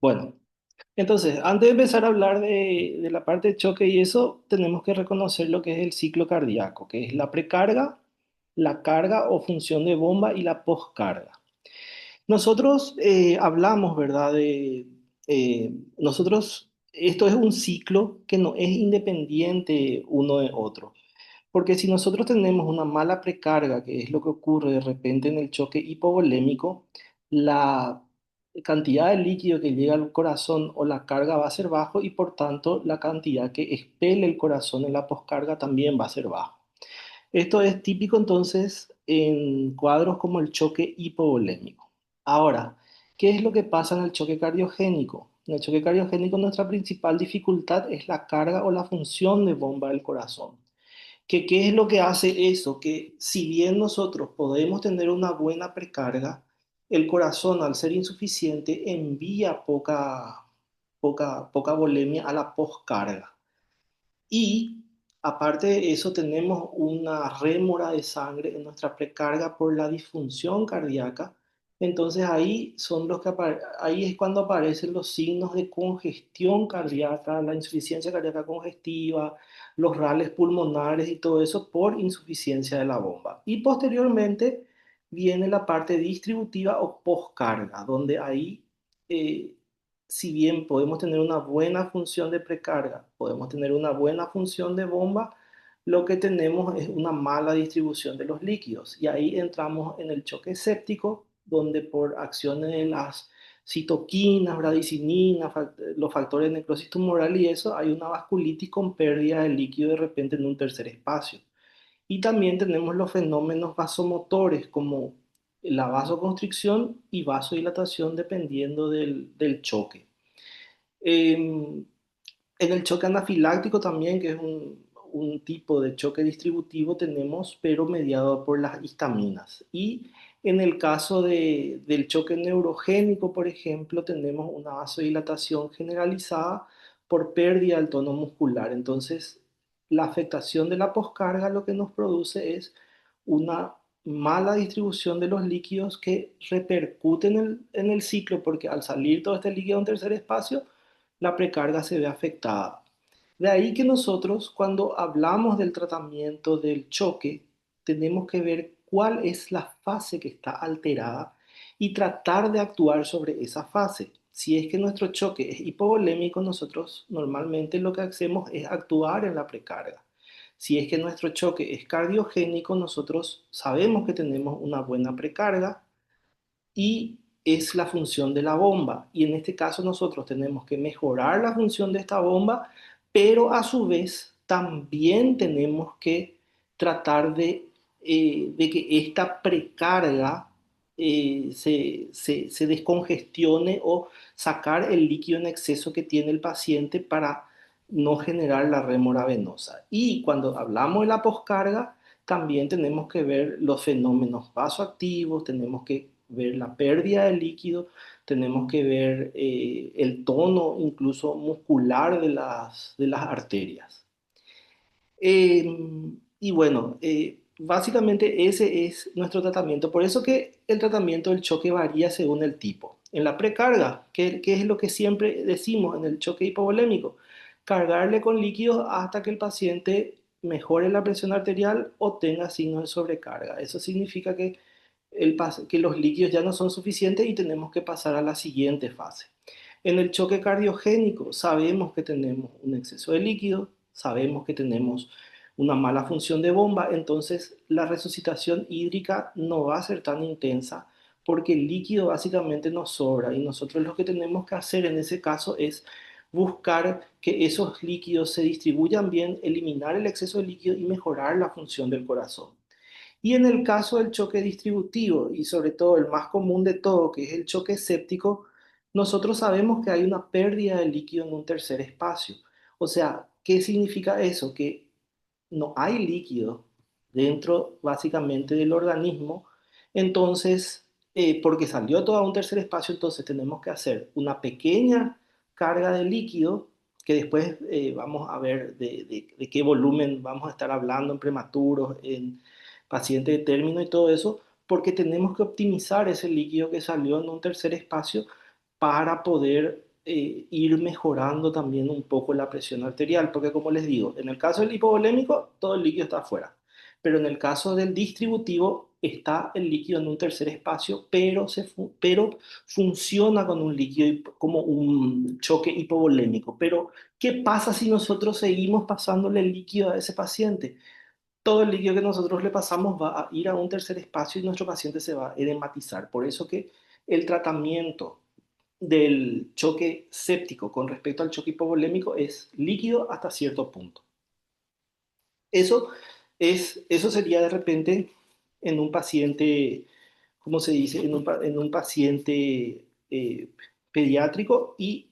Bueno, entonces, antes de empezar a hablar de la parte de choque y eso, tenemos que reconocer lo que es el ciclo cardíaco, que es la precarga, la carga o función de bomba y la poscarga. Nosotros hablamos, ¿verdad? Esto es un ciclo que no es independiente uno de otro. Porque si nosotros tenemos una mala precarga, que es lo que ocurre de repente en el choque hipovolémico, la cantidad de líquido que llega al corazón o la carga va a ser bajo y por tanto la cantidad que expele el corazón en la poscarga también va a ser bajo. Esto es típico entonces en cuadros como el choque hipovolémico. Ahora, ¿qué es lo que pasa en el choque cardiogénico? En el choque cardiogénico nuestra principal dificultad es la carga o la función de bomba del corazón. ¿Qué es lo que hace eso? Que si bien nosotros podemos tener una buena precarga, el corazón al ser insuficiente envía poca volemia a la poscarga. Y aparte de eso, tenemos una rémora de sangre en nuestra precarga por la disfunción cardíaca. Entonces ahí es cuando aparecen los signos de congestión cardíaca, la insuficiencia cardíaca congestiva, los rales pulmonares y todo eso por insuficiencia de la bomba. Y posteriormente viene la parte distributiva o poscarga, donde ahí eh, si bien podemos tener una buena función de precarga, podemos tener una buena función de bomba, lo que tenemos es una mala distribución de los líquidos. Y ahí entramos en el choque séptico, donde por acciones de las citoquinas, bradicininas, los factores de necrosis tumoral y eso, hay una vasculitis con pérdida de líquido de repente en un tercer espacio. Y también tenemos los fenómenos vasomotores como la vasoconstricción y vasodilatación dependiendo del choque. En el choque anafiláctico también, que es un tipo de choque distributivo, tenemos, pero mediado por las histaminas. Y en el caso del choque neurogénico, por ejemplo, tenemos una vasodilatación generalizada por pérdida del tono muscular. Entonces, la afectación de la poscarga lo que nos produce es una mala distribución de los líquidos que repercute en el ciclo, porque al salir todo este líquido a un tercer espacio, la precarga se ve afectada. De ahí que nosotros, cuando hablamos del tratamiento del choque, tenemos que ver cuál es la fase que está alterada y tratar de actuar sobre esa fase. Si es que nuestro choque es hipovolémico, nosotros normalmente lo que hacemos es actuar en la precarga. Si es que nuestro choque es cardiogénico, nosotros sabemos que tenemos una buena precarga, y es la función de la bomba. Y en este caso nosotros tenemos que mejorar la función de esta bomba, pero a su vez también tenemos que tratar de que esta precarga se descongestione o sacar el líquido en exceso que tiene el paciente para no generar la rémora venosa. Y cuando hablamos de la poscarga, también tenemos que ver los fenómenos vasoactivos, tenemos que ver la pérdida de líquido, tenemos que ver el tono incluso muscular de las arterias. Eh, y bueno, básicamente ese es nuestro tratamiento. Por eso que el tratamiento del choque varía según el tipo. En la precarga, que es lo que siempre decimos en el choque hipovolémico, cargarle con líquidos hasta que el paciente mejore la presión arterial o tenga signos de sobrecarga. Eso significa que, que los líquidos ya no son suficientes y tenemos que pasar a la siguiente fase. En el choque cardiogénico sabemos que tenemos un exceso de líquido, sabemos que tenemos una mala función de bomba, entonces la resucitación hídrica no va a ser tan intensa porque el líquido básicamente nos sobra y nosotros lo que tenemos que hacer en ese caso es buscar que esos líquidos se distribuyan bien, eliminar el exceso de líquido y mejorar la función del corazón. Y en el caso del choque distributivo, y sobre todo el más común de todo, que es el choque séptico, nosotros sabemos que hay una pérdida de líquido en un tercer espacio. O sea, ¿qué significa eso? Que no hay líquido dentro básicamente del organismo, entonces, porque salió todo a un tercer espacio, entonces tenemos que hacer una pequeña carga de líquido, que después vamos a ver de qué volumen vamos a estar hablando en prematuros, en pacientes de término y todo eso, porque tenemos que optimizar ese líquido que salió en un tercer espacio para poder ir mejorando también un poco la presión arterial, porque como les digo, en el caso del hipovolémico, todo el líquido está afuera, pero en el caso del distributivo está el líquido en un tercer espacio, pero funciona con un líquido como un choque hipovolémico. Pero, ¿qué pasa si nosotros seguimos pasándole el líquido a ese paciente? Todo el líquido que nosotros le pasamos va a ir a un tercer espacio y nuestro paciente se va a edematizar. Por eso que el tratamiento del choque séptico con respecto al choque hipovolémico es líquido hasta cierto punto. Eso, eso sería de repente en un paciente, ¿cómo se dice? En un paciente pediátrico y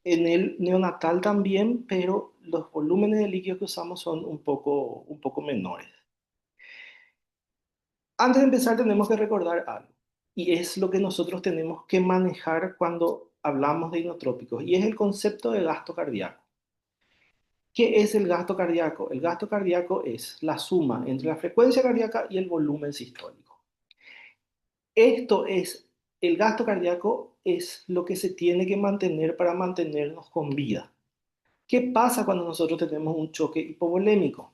en el neonatal también, pero los volúmenes de líquido que usamos son un poco menores. Antes de empezar tenemos que recordar algo, y es lo que nosotros tenemos que manejar cuando hablamos de inotrópicos, y es el concepto de gasto cardíaco. ¿Qué es el gasto cardíaco? El gasto cardíaco es la suma entre la frecuencia cardíaca y el volumen sistólico. Esto es, el gasto cardíaco es lo que se tiene que mantener para mantenernos con vida. ¿Qué pasa cuando nosotros tenemos un choque hipovolémico?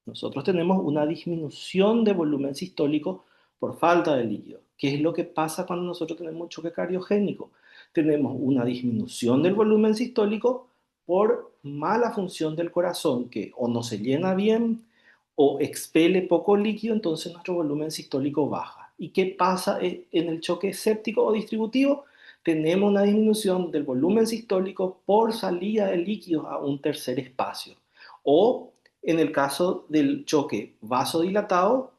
Nosotros tenemos una disminución de volumen sistólico por falta de líquido. ¿Qué es lo que pasa cuando nosotros tenemos un choque cardiogénico? Tenemos una disminución del volumen sistólico por mala función del corazón, que o no se llena bien o expele poco líquido, entonces nuestro volumen sistólico baja. ¿Y qué pasa en el choque séptico o distributivo? Tenemos una disminución del volumen sistólico por salida de líquidos a un tercer espacio. O en el caso del choque vasodilatado,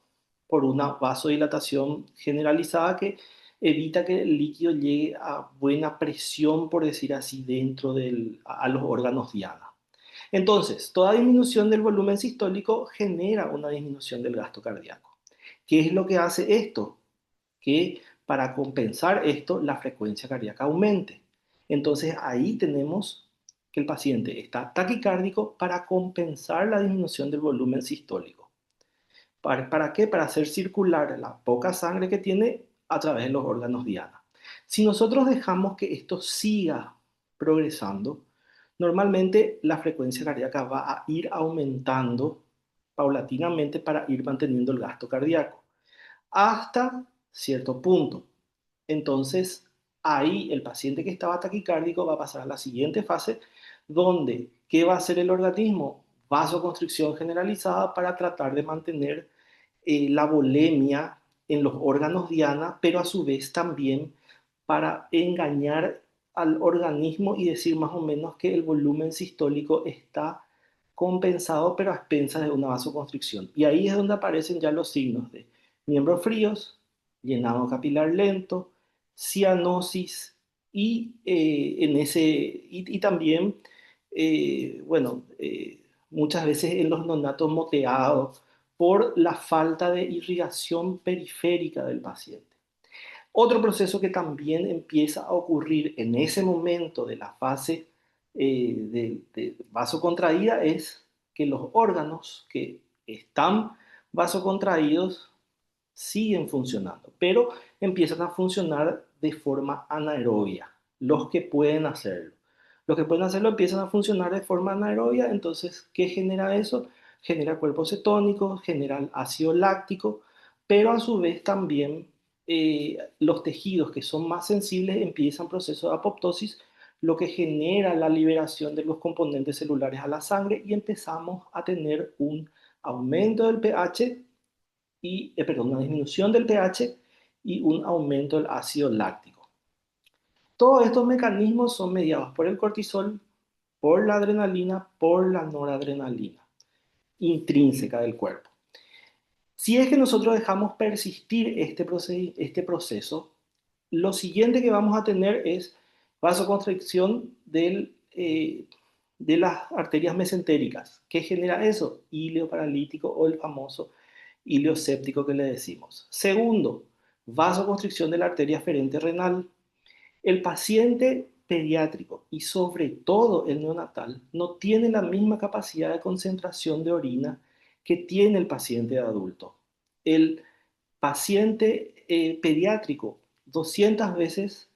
por una vasodilatación generalizada que evita que el líquido llegue a buena presión, por decir así, a los órganos diana. Entonces, toda disminución del volumen sistólico genera una disminución del gasto cardíaco. ¿Qué es lo que hace esto? Que para compensar esto, la frecuencia cardíaca aumente. Entonces, ahí tenemos que el paciente está taquicárdico para compensar la disminución del volumen sistólico. ¿Para qué? Para hacer circular la poca sangre que tiene a través de los órganos diana. Si nosotros dejamos que esto siga progresando, normalmente la frecuencia cardíaca va a ir aumentando paulatinamente para ir manteniendo el gasto cardíaco hasta cierto punto. Entonces, ahí el paciente que estaba taquicárdico va a pasar a la siguiente fase, donde, ¿qué va a hacer el organismo? Vasoconstricción generalizada para tratar de mantener la volemia en los órganos diana, pero a su vez también para engañar al organismo y decir más o menos que el volumen sistólico está compensado, pero a expensas de una vasoconstricción. Y ahí es donde aparecen ya los signos de miembros fríos, llenado capilar lento, cianosis y también, bueno, muchas veces en los neonatos moteados por la falta de irrigación periférica del paciente. Otro proceso que también empieza a ocurrir en ese momento de la fase de vasocontraída es que los órganos que están vasocontraídos siguen funcionando, pero empiezan a funcionar de forma anaerobia, los que pueden hacerlo. Los que pueden hacerlo empiezan a funcionar de forma anaerobia, entonces, ¿qué genera eso? Genera cuerpos cetónicos, genera ácido láctico, pero a su vez también los tejidos que son más sensibles empiezan proceso de apoptosis, lo que genera la liberación de los componentes celulares a la sangre y empezamos a tener un aumento del pH perdón, una disminución del pH y un aumento del ácido láctico. Todos estos mecanismos son mediados por el cortisol, por la adrenalina, por la noradrenalina, intrínseca del cuerpo. Si es que nosotros dejamos persistir este proceso, lo siguiente que vamos a tener es vasoconstricción de las arterias mesentéricas. ¿Qué genera eso? Híleo paralítico o el famoso híleo séptico que le decimos. Segundo, vasoconstricción de la arteria aferente renal. El paciente pediátrico y sobre todo el neonatal no tiene la misma capacidad de concentración de orina que tiene el paciente adulto. El paciente pediátrico 200 veces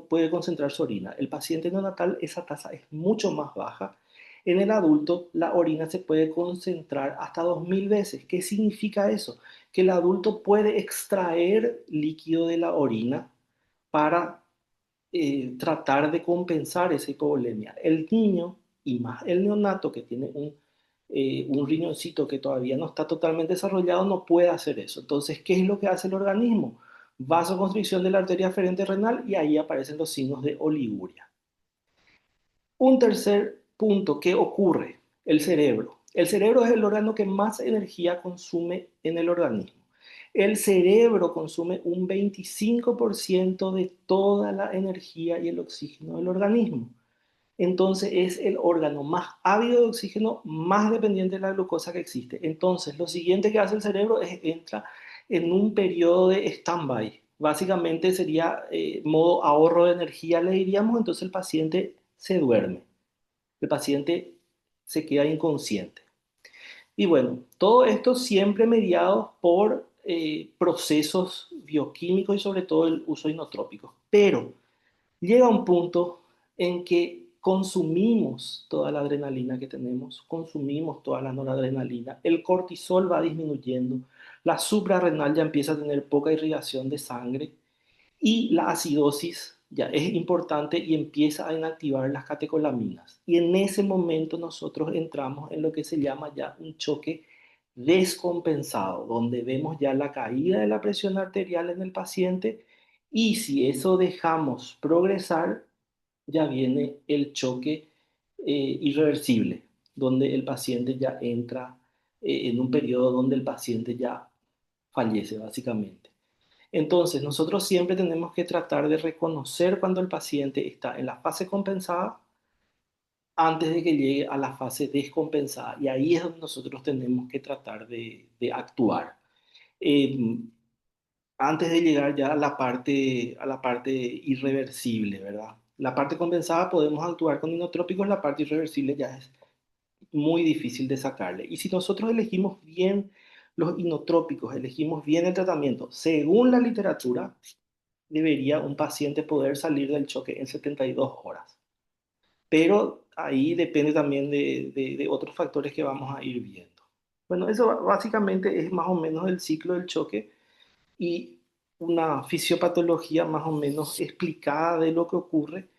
puede concentrar su orina. El paciente neonatal esa tasa es mucho más baja. En el adulto la orina se puede concentrar hasta 2000 veces. ¿Qué significa eso? Que el adulto puede extraer líquido de la orina para tratar de compensar esa hipovolemia. El niño y más el neonato que tiene un riñoncito que todavía no está totalmente desarrollado no puede hacer eso. Entonces, ¿qué es lo que hace el organismo? Vasoconstricción de la arteria aferente renal y ahí aparecen los signos de oliguria. Un tercer punto, ¿qué ocurre? El cerebro. El cerebro es el órgano que más energía consume en el organismo. El cerebro consume un 25% de toda la energía y el oxígeno del organismo. Entonces es el órgano más ávido de oxígeno, más dependiente de la glucosa que existe. Entonces lo siguiente que hace el cerebro es entra en un periodo de stand-by. Básicamente sería modo ahorro de energía, le diríamos, entonces el paciente se duerme, el paciente se queda inconsciente. Y bueno, todo esto siempre mediado por procesos bioquímicos y sobre todo el uso de inotrópicos. Pero llega un punto en que consumimos toda la adrenalina que tenemos, consumimos toda la noradrenalina, el cortisol va disminuyendo, la suprarrenal ya empieza a tener poca irrigación de sangre y la acidosis ya es importante y empieza a inactivar las catecolaminas. Y en ese momento nosotros entramos en lo que se llama ya un choque descompensado, donde vemos ya la caída de la presión arterial en el paciente y si eso dejamos progresar, ya viene el choque irreversible, donde el paciente ya entra en un periodo donde el paciente ya fallece básicamente. Entonces, nosotros siempre tenemos que tratar de reconocer cuando el paciente está en la fase compensada antes de que llegue a la fase descompensada. Y ahí es donde nosotros tenemos que tratar de actuar. Eh, Antes de llegar ya a la parte irreversible, ¿verdad? La parte compensada podemos actuar con inotrópicos, la parte irreversible ya es muy difícil de sacarle. Y si nosotros elegimos bien los inotrópicos, elegimos bien el tratamiento, según la literatura, debería un paciente poder salir del choque en 72 horas. Pero ahí depende también de otros factores que vamos a ir viendo. Bueno, eso básicamente es más o menos el ciclo del choque y una fisiopatología más o menos explicada de lo que ocurre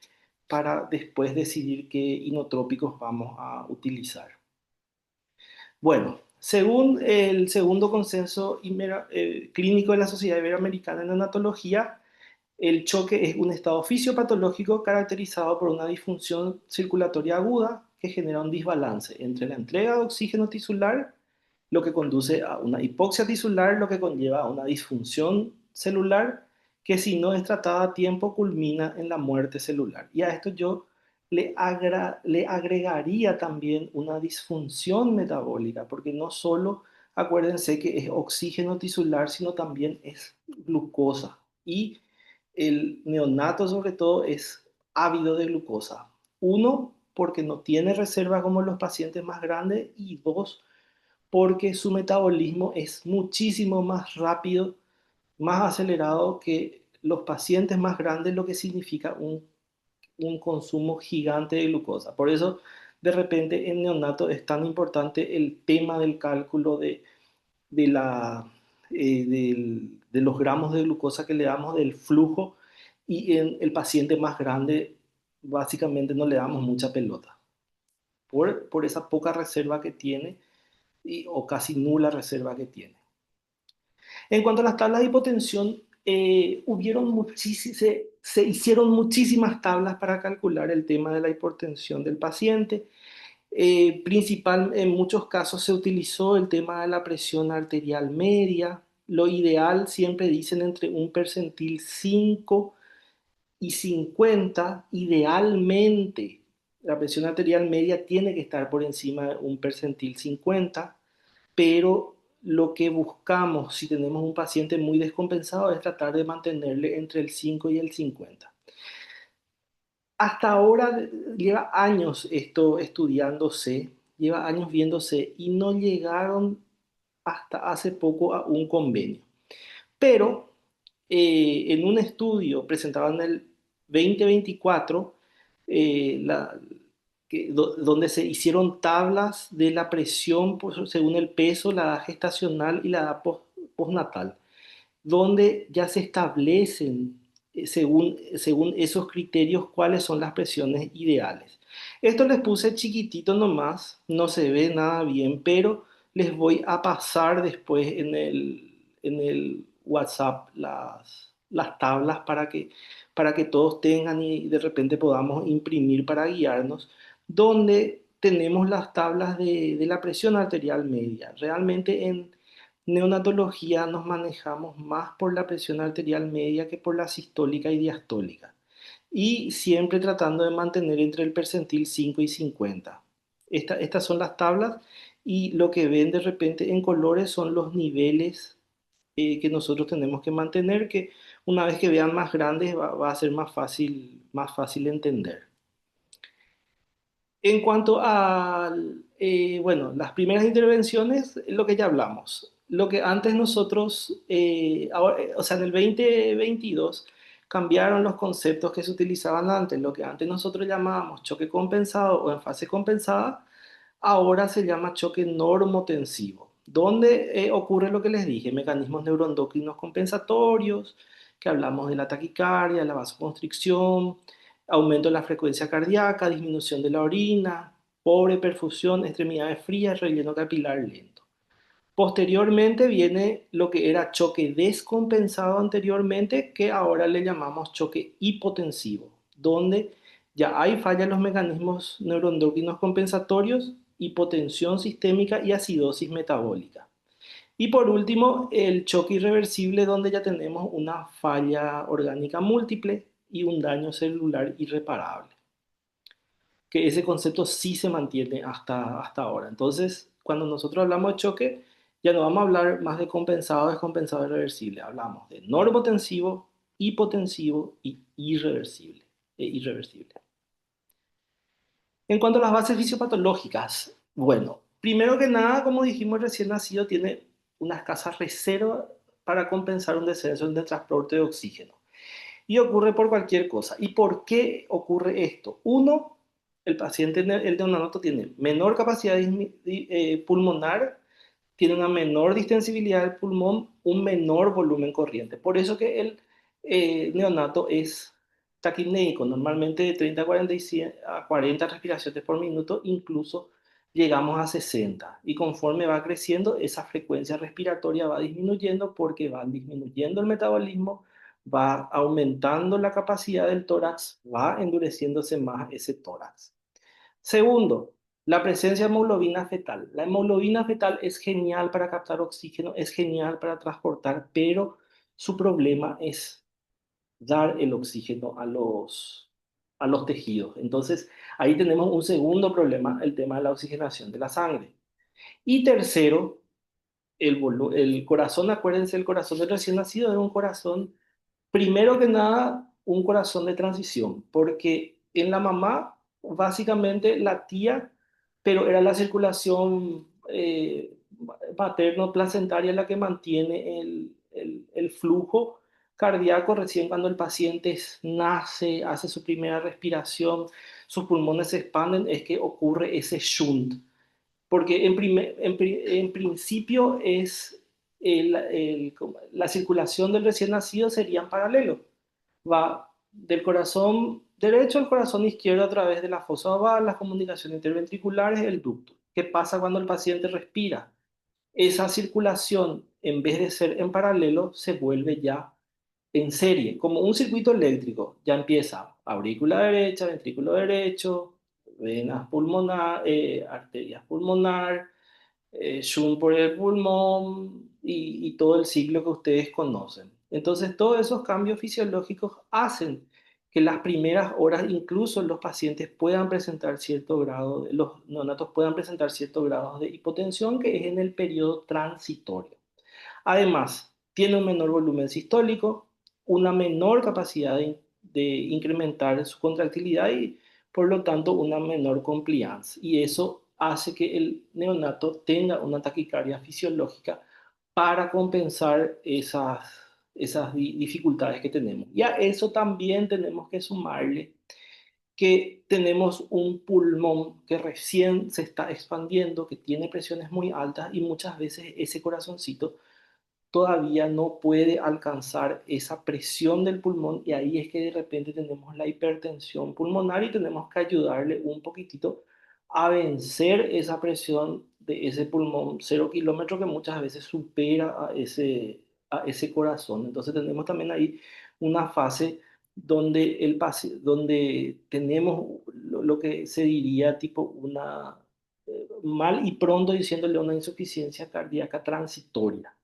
para después decidir qué inotrópicos vamos a utilizar. Bueno, según el segundo consenso clínico de la Sociedad Iberoamericana de Neonatología, el choque es un estado fisiopatológico caracterizado por una disfunción circulatoria aguda que genera un desbalance entre la entrega de oxígeno tisular, lo que conduce a una hipoxia tisular, lo que conlleva a una disfunción celular que si no es tratada a tiempo culmina en la muerte celular. Y a esto yo le agregaría también una disfunción metabólica, porque no solo acuérdense que es oxígeno tisular, sino también es glucosa. Y el neonato sobre todo es ávido de glucosa. Uno, porque no tiene reserva como los pacientes más grandes y dos, porque su metabolismo es muchísimo más rápido, más acelerado que los pacientes más grandes, lo que significa un consumo gigante de glucosa. Por eso, de repente, en neonato es tan importante el tema del cálculo de, la, de los gramos de glucosa que le damos del flujo y en el paciente más grande básicamente no le damos mucha pelota por esa poca reserva que tiene o casi nula reserva que tiene. En cuanto a las tablas de hipotensión, se hicieron muchísimas tablas para calcular el tema de la hipertensión del paciente. Principal, en muchos casos se utilizó el tema de la presión arterial media. Lo ideal siempre dicen entre un percentil 5 y 50. Idealmente, la presión arterial media tiene que estar por encima de un percentil 50, pero lo que buscamos si tenemos un paciente muy descompensado es tratar de mantenerle entre el 5 y el 50. Hasta ahora lleva años esto estudiándose, lleva años viéndose y no llegaron hasta hace poco a un convenio. Pero en un estudio presentado en el 2024, eh, la- donde se hicieron tablas de la presión según el peso, la edad gestacional y la edad postnatal, donde ya se establecen, según esos criterios, cuáles son las presiones ideales. Esto les puse chiquitito nomás, no se ve nada bien, pero les voy a pasar después en el WhatsApp las tablas para que todos tengan y de repente podamos imprimir para guiarnos, donde tenemos las tablas de la presión arterial media. Realmente en neonatología nos manejamos más por la presión arterial media que por la sistólica y diastólica, y siempre tratando de mantener entre el percentil 5 y 50. Estas son las tablas, y lo que ven de repente en colores son los niveles que nosotros tenemos que mantener, que una vez que vean más grandes va a ser más fácil entender. En cuanto a, bueno, las primeras intervenciones, lo que ya hablamos. Lo que antes nosotros, o sea, en el 2022 cambiaron los conceptos que se utilizaban antes. Lo que antes nosotros llamábamos choque compensado o en fase compensada, ahora se llama choque normotensivo, donde ocurre lo que les dije, mecanismos neuroendocrinos compensatorios, que hablamos de la taquicardia, la vasoconstricción, aumento de la frecuencia cardíaca, disminución de la orina, pobre perfusión, extremidades frías, relleno capilar lento. Posteriormente viene lo que era choque descompensado anteriormente, que ahora le llamamos choque hipotensivo, donde ya hay falla en los mecanismos neuroendocrinos compensatorios, hipotensión sistémica y acidosis metabólica. Y por último, el choque irreversible, donde ya tenemos una falla orgánica múltiple y un daño celular irreparable, que ese concepto sí se mantiene hasta ahora. Entonces, cuando nosotros hablamos de choque, ya no vamos a hablar más de compensado, descompensado, irreversible. Hablamos de normotensivo, hipotensivo y irreversible. Irreversible. En cuanto a las bases fisiopatológicas, bueno, primero que nada, como dijimos, el recién nacido tiene una escasa reserva para compensar un descenso en el transporte de oxígeno. Y ocurre por cualquier cosa. ¿Y por qué ocurre esto? Uno, el paciente, el neonato tiene menor capacidad pulmonar, tiene una menor distensibilidad del pulmón, un menor volumen corriente. Por eso que el neonato es taquipnéico, normalmente de 30 a 40 respiraciones por minuto, incluso llegamos a 60. Y conforme va creciendo, esa frecuencia respiratoria va disminuyendo porque va disminuyendo el metabolismo, va aumentando la capacidad del tórax, va endureciéndose más ese tórax. Segundo, la presencia de hemoglobina fetal. La hemoglobina fetal es genial para captar oxígeno, es genial para transportar, pero su problema es dar el oxígeno a los tejidos. Entonces, ahí tenemos un segundo problema, el tema de la oxigenación de la sangre. Y tercero, el corazón, acuérdense, el corazón del recién nacido es un corazón, primero que nada, un corazón de transición, porque en la mamá básicamente latía, pero era la circulación materno-placentaria la que mantiene el flujo cardíaco recién cuando el paciente nace, hace su primera respiración, sus pulmones se expanden, es que ocurre ese shunt. Porque en principio la circulación del recién nacido sería en paralelo. Va del corazón derecho al corazón izquierdo a través de la fosa oval, las comunicaciones interventriculares, el ducto. ¿Qué pasa cuando el paciente respira? Esa circulación, en vez de ser en paralelo, se vuelve ya en serie, como un circuito eléctrico. Ya empieza aurícula derecha, ventrículo derecho, venas pulmonar, arterias pulmonar, shunt por el pulmón y todo el ciclo que ustedes conocen. Entonces, todos esos cambios fisiológicos hacen que las primeras horas incluso los pacientes puedan presentar cierto grado, los neonatos puedan presentar ciertos grados de hipotensión, que es en el periodo transitorio. Además, tiene un menor volumen sistólico, una menor capacidad de incrementar su contractilidad y, por lo tanto, una menor compliance. Y eso hace que el neonato tenga una taquicardia fisiológica para compensar esas dificultades que tenemos. Y a eso también tenemos que sumarle que tenemos un pulmón que recién se está expandiendo, que tiene presiones muy altas y muchas veces ese corazoncito todavía no puede alcanzar esa presión del pulmón y ahí es que de repente tenemos la hipertensión pulmonar y tenemos que ayudarle un poquitito a vencer esa presión de ese pulmón 0 kilómetro que muchas veces supera a ese corazón. Entonces tenemos también ahí una fase donde, donde tenemos lo que se diría tipo una, mal y pronto diciéndole una insuficiencia cardíaca transitoria.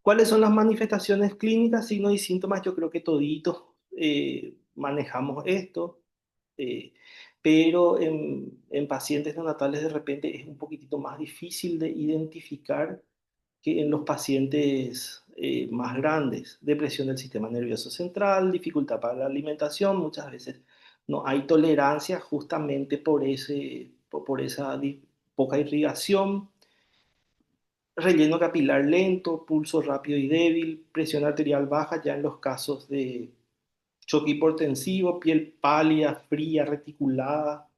¿Cuáles son las manifestaciones clínicas, signos y síntomas? Yo creo que toditos manejamos esto, eh, pero en pacientes neonatales de repente es un poquitito más difícil de identificar que en los pacientes más grandes. Depresión del sistema nervioso central, dificultad para la alimentación, muchas veces no hay tolerancia justamente por esa poca irrigación, relleno capilar lento, pulso rápido y débil, presión arterial baja ya en los casos de choque hipotensivo, piel pálida, fría, reticulada,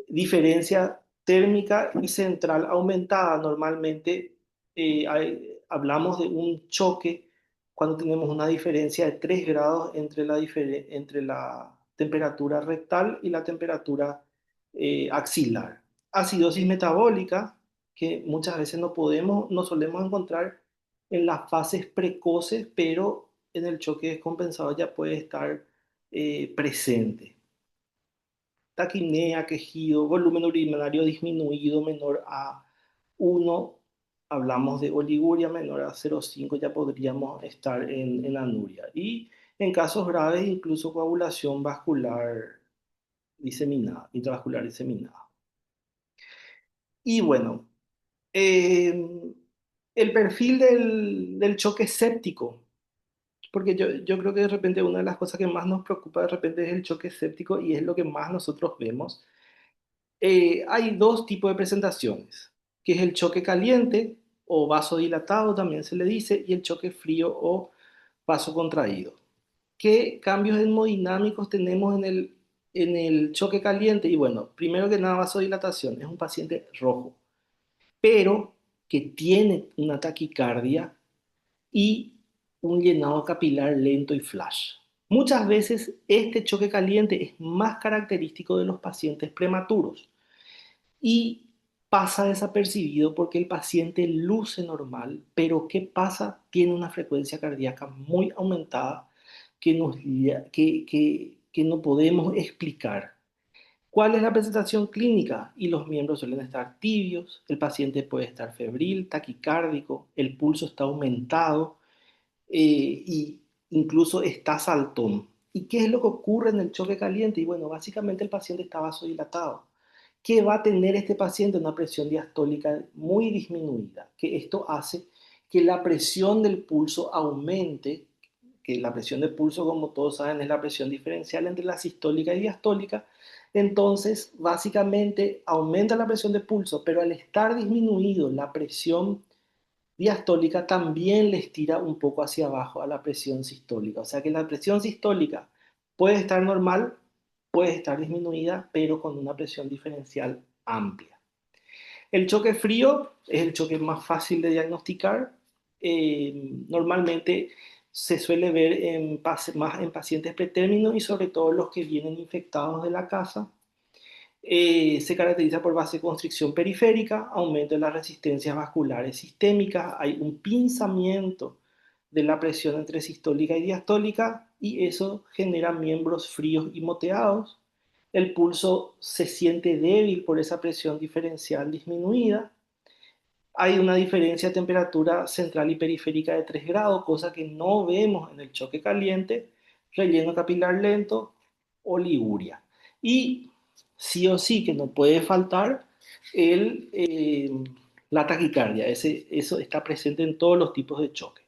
diferencia térmica y central aumentada. Normalmente hablamos de un choque cuando tenemos una diferencia de 3 grados entre la temperatura rectal y la temperatura axilar. Acidosis metabólica, que muchas veces no solemos encontrar en las fases precoces, pero en el choque descompensado ya puede estar presente. Taquimia, quejido, volumen urinario disminuido menor a 1, hablamos de oliguria menor a 0,5, ya podríamos estar en anuria. Y en casos graves, incluso coagulación vascular diseminada, intravascular diseminada. Y bueno, eh, el perfil del choque séptico, porque yo creo que de repente una de las cosas que más nos preocupa de repente es el choque séptico y es lo que más nosotros vemos. Hay dos tipos de presentaciones, que es el choque caliente o vasodilatado también se le dice, y el choque frío o vasocontraído. ¿Qué cambios hemodinámicos tenemos en el choque caliente? Y bueno, primero que nada, vasodilatación. Es un paciente rojo, pero que tiene una taquicardia y un llenado capilar lento y flash. Muchas veces este choque caliente es más característico de los pacientes prematuros y pasa desapercibido porque el paciente luce normal, pero ¿qué pasa? Tiene una frecuencia cardíaca muy aumentada que no podemos explicar. ¿Cuál es la presentación clínica? Y los miembros suelen estar tibios, el paciente puede estar febril, taquicárdico, el pulso está aumentado y incluso está saltón. ¿Y qué es lo que ocurre en el choque caliente? Y bueno, básicamente el paciente está vasodilatado. ¿Qué va a tener este paciente? Una presión diastólica muy disminuida, que esto hace que la presión del pulso aumente, que la presión del pulso, como todos saben, es la presión diferencial entre la sistólica y diastólica. Entonces, básicamente aumenta la presión del pulso, pero al estar disminuido la presión diastólica también les tira un poco hacia abajo a la presión sistólica. O sea que la presión sistólica puede estar normal, puede estar disminuida, pero con una presión diferencial amplia. El choque frío es el choque más fácil de diagnosticar. Normalmente se suele ver más en pacientes pretérminos y sobre todo los que vienen infectados de la casa. Se caracteriza por vasoconstricción periférica, aumento de las resistencias vasculares sistémicas, hay un pinzamiento de la presión entre sistólica y diastólica y eso genera miembros fríos y moteados. El pulso se siente débil por esa presión diferencial disminuida. Hay una diferencia de temperatura central y periférica de 3 grados, cosa que no vemos en el choque caliente, relleno capilar lento, oliguria. Y sí o sí que no puede faltar el, eh, la taquicardia. Eso está presente en todos los tipos de choque.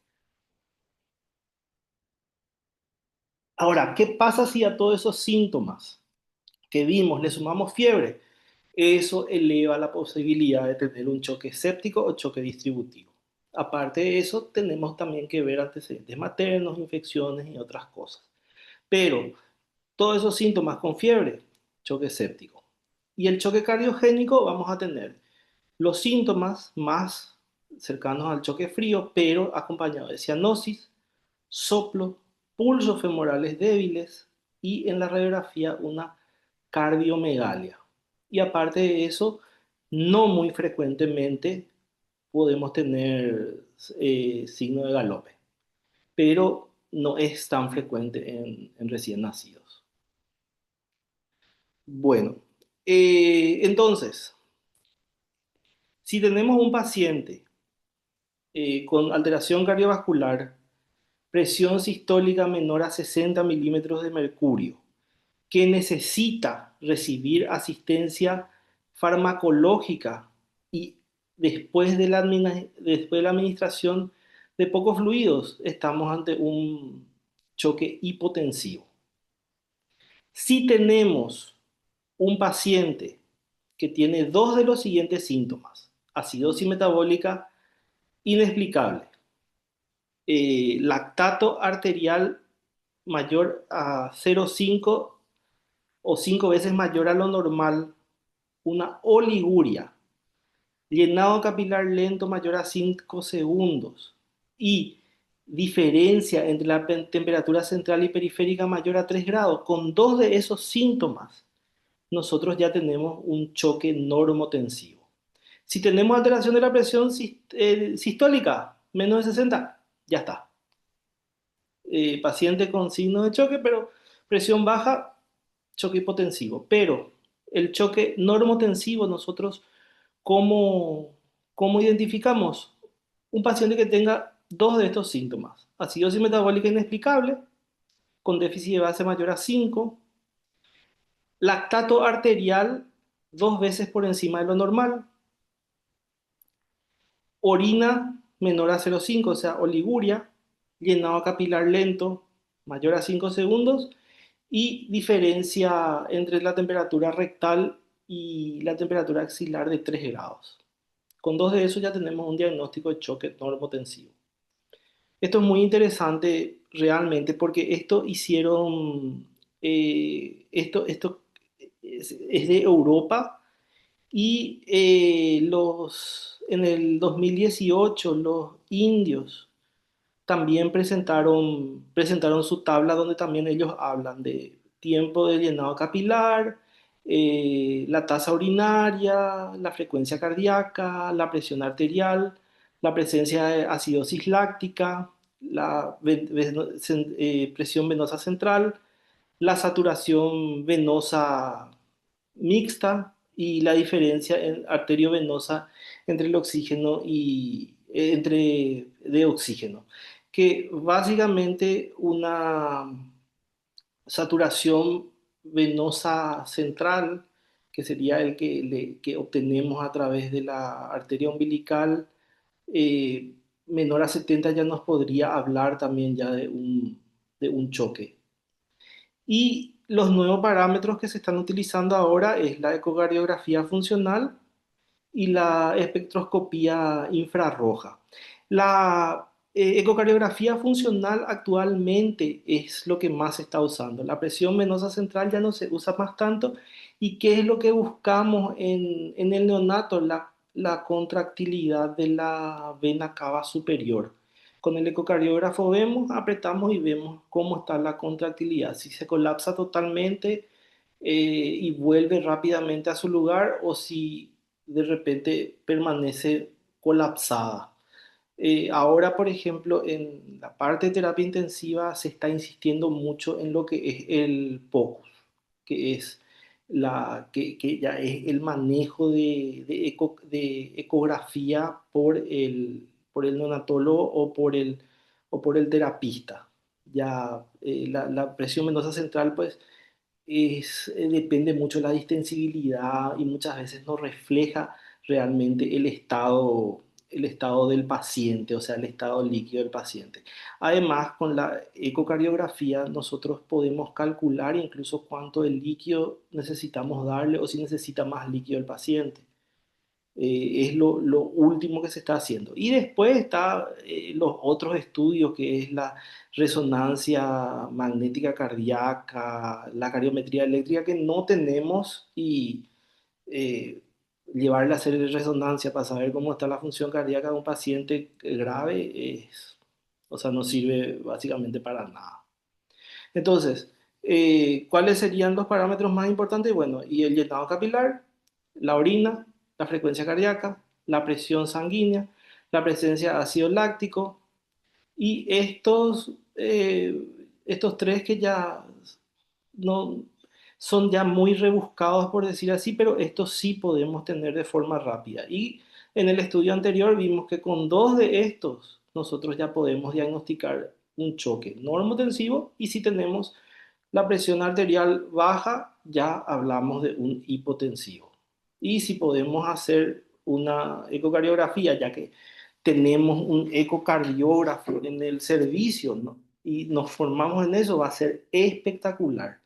Ahora, ¿qué pasa si a todos esos síntomas que vimos le sumamos fiebre? Eso eleva la posibilidad de tener un choque séptico o choque distributivo. Aparte de eso, tenemos también que ver antecedentes maternos, infecciones y otras cosas. Pero todos esos síntomas con fiebre, choque séptico. Y el choque cardiogénico vamos a tener los síntomas más cercanos al choque frío, pero acompañado de cianosis, soplo, pulsos femorales débiles y en la radiografía una cardiomegalia. Y aparte de eso, no muy frecuentemente podemos tener signo de galope, pero no es tan frecuente en recién nacidos. Bueno, entonces, si tenemos un paciente con alteración cardiovascular, presión sistólica menor a 60 milímetros de mercurio, que necesita recibir asistencia farmacológica y después de la administración de pocos fluidos, estamos ante un choque hipotensivo. Si tenemos un paciente que tiene dos de los siguientes síntomas: acidosis metabólica inexplicable, lactato arterial mayor a 0,5 o 5 veces mayor a lo normal, una oliguria, llenado capilar lento mayor a 5 segundos y diferencia entre la temperatura central y periférica mayor a 3 grados, con dos de esos síntomas, nosotros ya tenemos un choque normotensivo. Si tenemos alteración de la presión sistólica, menos de 60, ya está. Paciente con signo de choque, pero presión baja, choque hipotensivo. Pero el choque normotensivo, nosotros, ¿cómo, cómo identificamos? Un paciente que tenga dos de estos síntomas: acidosis metabólica inexplicable, con déficit de base mayor a 5, lactato arterial dos veces por encima de lo normal, orina menor a 0,5, o sea, oliguria, llenado capilar lento mayor a 5 segundos y diferencia entre la temperatura rectal y la temperatura axilar de 3 grados. Con dos de esos ya tenemos un diagnóstico de choque normotensivo. Esto es muy interesante realmente porque esto hicieron, esto es de Europa y en el 2018 los indios también presentaron su tabla donde también ellos hablan de tiempo de llenado capilar, la tasa urinaria, la frecuencia cardíaca, la presión arterial, la presencia de acidosis láctica, la presión venosa central, la saturación venosa mixta y la diferencia en arteriovenosa entre el oxígeno de oxígeno, que básicamente una saturación venosa central, que sería el que obtenemos a través de la arteria umbilical, eh, menor a 70 ya nos podría hablar también ya de un choque. Y los nuevos parámetros que se están utilizando ahora es la ecocardiografía funcional y la espectroscopía infrarroja. La ecocardiografía funcional actualmente es lo que más se está usando. La presión venosa central ya no se usa más tanto. ¿Y qué es lo que buscamos en el neonato? La contractilidad de la vena cava superior. Con el ecocardiógrafo vemos, apretamos y vemos cómo está la contractilidad. Si se colapsa totalmente y vuelve rápidamente a su lugar, o si de repente permanece colapsada. Ahora, por ejemplo, en la parte de terapia intensiva se está insistiendo mucho en lo que es el POCUS, que es que ya es el manejo de ecografía por el neonatólogo o por el terapista. Ya la presión venosa central, pues, depende mucho de la distensibilidad y muchas veces no refleja realmente el estado del paciente, o sea, el estado líquido del paciente. Además, con la ecocardiografía nosotros podemos calcular incluso cuánto de líquido necesitamos darle o si necesita más líquido el paciente. Es lo último que se está haciendo. Y después está los otros estudios, que es la resonancia magnética cardíaca, la cardiometría eléctrica, que no tenemos, y eh, llevarle a hacer resonancia para saber cómo está la función cardíaca de un paciente grave o sea, no sirve básicamente para nada. Entonces, ¿cuáles serían los parámetros más importantes? Bueno, y el llenado capilar, la orina, la frecuencia cardíaca, la presión sanguínea, la presencia de ácido láctico, y estos tres que ya no son ya muy rebuscados, por decir así, pero estos sí podemos tener de forma rápida. Y en el estudio anterior vimos que con dos de estos nosotros ya podemos diagnosticar un choque normotensivo, y si tenemos la presión arterial baja, ya hablamos de un hipotensivo. Y si podemos hacer una ecocardiografía, ya que tenemos un ecocardiógrafo en el servicio, ¿no? Y nos formamos en eso, va a ser espectacular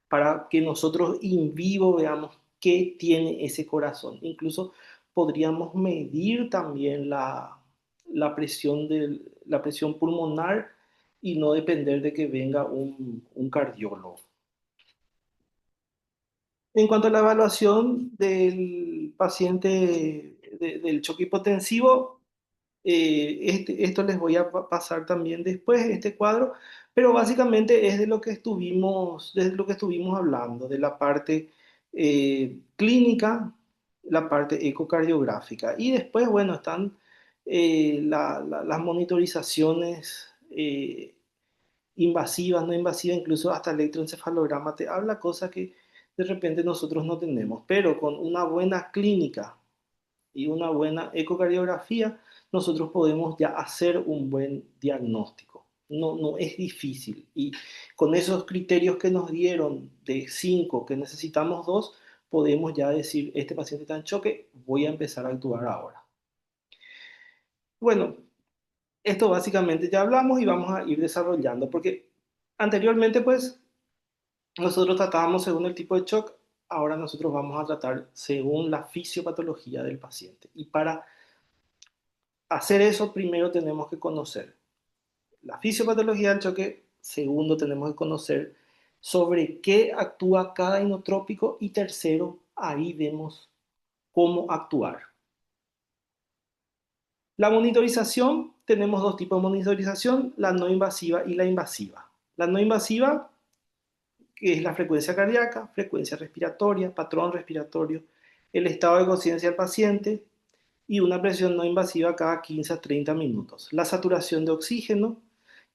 para que nosotros en vivo veamos qué tiene ese corazón. Incluso podríamos medir también la presión pulmonar, y no depender de que venga un cardiólogo. En cuanto a la evaluación del paciente del choque hipotensivo, esto les voy a pasar también después, este cuadro, pero básicamente es de lo que estuvimos hablando, de la parte clínica, la parte ecocardiográfica. Y después, bueno, están las monitorizaciones invasivas, no invasivas, incluso hasta electroencefalograma te habla, cosas que de repente nosotros no tenemos, pero con una buena clínica y una buena ecocardiografía, nosotros podemos ya hacer un buen diagnóstico. No, no es difícil. Y con esos criterios que nos dieron de 5, que necesitamos 2, podemos ya decir, este paciente está en choque, voy a empezar a actuar ahora. Bueno, esto básicamente ya hablamos y vamos a ir desarrollando, porque anteriormente pues nosotros tratábamos según el tipo de shock, ahora nosotros vamos a tratar según la fisiopatología del paciente. Y para hacer eso, primero tenemos que conocer la fisiopatología del choque, segundo tenemos que conocer sobre qué actúa cada inotrópico, y tercero, ahí vemos cómo actuar. La monitorización, tenemos dos tipos de monitorización, la no invasiva y la invasiva. La no invasiva, que es la frecuencia cardíaca, frecuencia respiratoria, patrón respiratorio, el estado de conciencia del paciente, y una presión no invasiva cada 15 a 30 minutos. La saturación de oxígeno,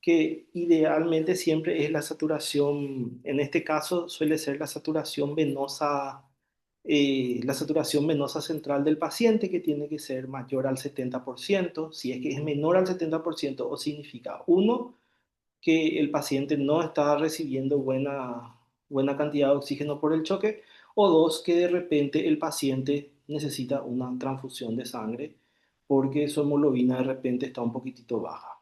que idealmente siempre es la saturación, en este caso suele ser la saturación venosa central del paciente, que tiene que ser mayor al 70%. Si es que es menor al 70%, o significa, uno, que el paciente no está recibiendo buena cantidad de oxígeno por el choque, o dos, que de repente el paciente necesita una transfusión de sangre porque su hemoglobina de repente está un poquitito baja.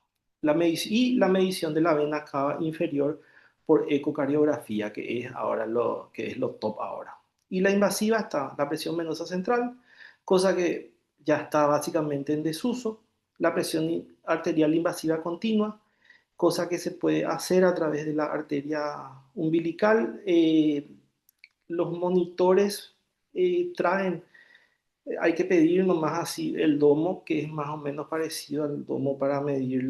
Y la medición de la vena cava inferior por ecocardiografía, que es ahora que es lo top ahora. Y la invasiva está la presión venosa central, cosa que ya está básicamente en desuso, la presión arterial invasiva continua, cosa que se puede hacer a través de la arteria umbilical. Los monitores traen, hay que pedir nomás así el domo, que es más o menos parecido al domo para medir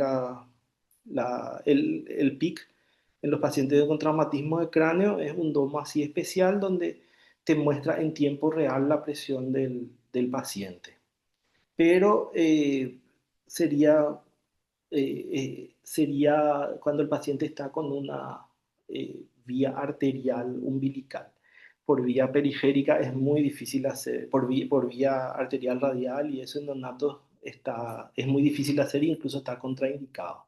el PIC en los pacientes con traumatismo de cráneo. Es un domo así especial donde te muestra en tiempo real la presión del paciente. Pero sería cuando el paciente está con una vía arterial umbilical. Por vía periférica es muy difícil hacer, por vía arterial radial, y eso en neonatos es muy difícil hacer, incluso está contraindicado.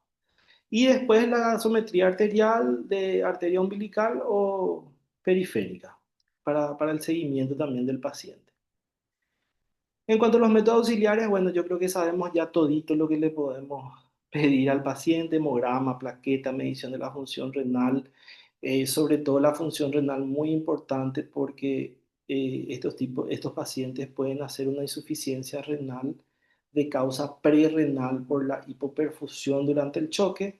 Y después la gasometría arterial de arteria umbilical o periférica, para el seguimiento también del paciente. En cuanto a los métodos auxiliares, bueno, yo creo que sabemos ya todito lo que le podemos pedir al paciente: hemograma, plaqueta, medición de la función renal, sobre todo la función renal muy importante, porque estos pacientes pueden hacer una insuficiencia renal de causa prerrenal por la hipoperfusión durante el choque,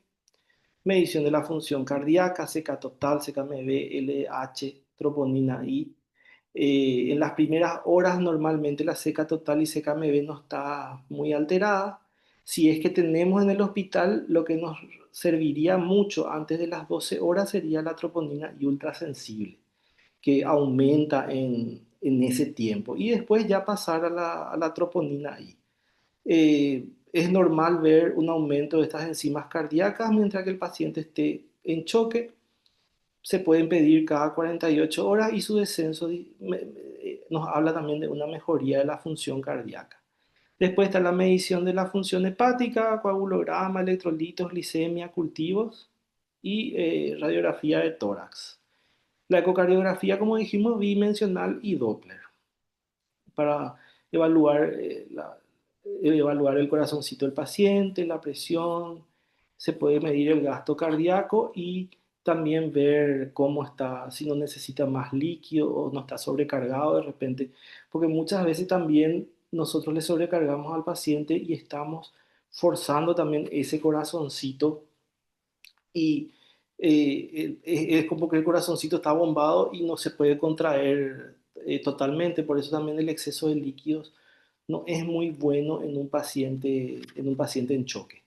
medición de la función cardíaca, CK total, CKMB, LH, troponina I. En las primeras horas normalmente la CK total y CKMB no está muy alterada. Si es que tenemos en el hospital, lo que nos serviría mucho antes de las 12 horas sería la troponina I ultrasensible, que aumenta en ese tiempo. Y después ya pasar a la troponina I. Es normal ver un aumento de estas enzimas cardíacas mientras que el paciente esté en choque. Se pueden pedir cada 48 horas y su descenso nos habla también de una mejoría de la función cardíaca. Después está la medición de la función hepática, coagulograma, electrolitos, glicemia, cultivos y radiografía de tórax. La ecocardiografía, como dijimos, bidimensional y Doppler para evaluar, evaluar el corazoncito del paciente, la presión, se puede medir el gasto cardíaco y también ver cómo está, si no necesita más líquido o no está sobrecargado de repente, porque muchas veces también nosotros le sobrecargamos al paciente y estamos forzando también ese corazoncito y es como que el corazoncito está bombado y no se puede contraer totalmente, por eso también el exceso de líquidos no es muy bueno en un paciente en choque,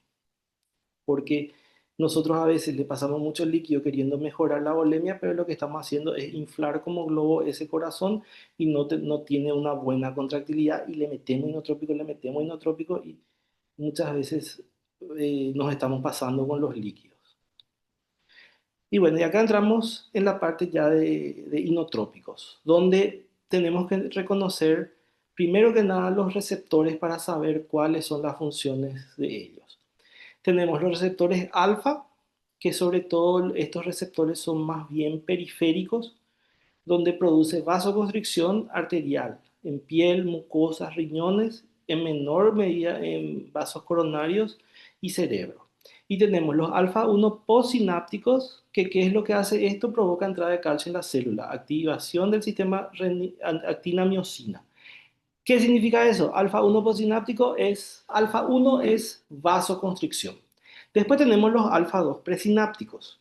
porque nosotros a veces le pasamos mucho líquido queriendo mejorar la volemia, pero lo que estamos haciendo es inflar como globo ese corazón y no tiene una buena contractilidad y le metemos inotrópico y muchas veces nos estamos pasando con los líquidos. Y bueno, y acá entramos en la parte ya de inotrópicos, donde tenemos que reconocer primero que nada los receptores para saber cuáles son las funciones de ellos. Tenemos los receptores alfa, que sobre todo estos receptores son más bien periféricos, donde produce vasoconstricción arterial en piel, mucosas, riñones, en menor medida en vasos coronarios y cerebro. Y tenemos los alfa-1 postsinápticos, que ¿qué es lo que hace esto? Provoca entrada de calcio en la célula, activación del sistema actina-miosina. ¿Qué significa eso? Alfa-1 postsináptico es, alfa-1 es vasoconstricción. Después tenemos los alfa-2 presinápticos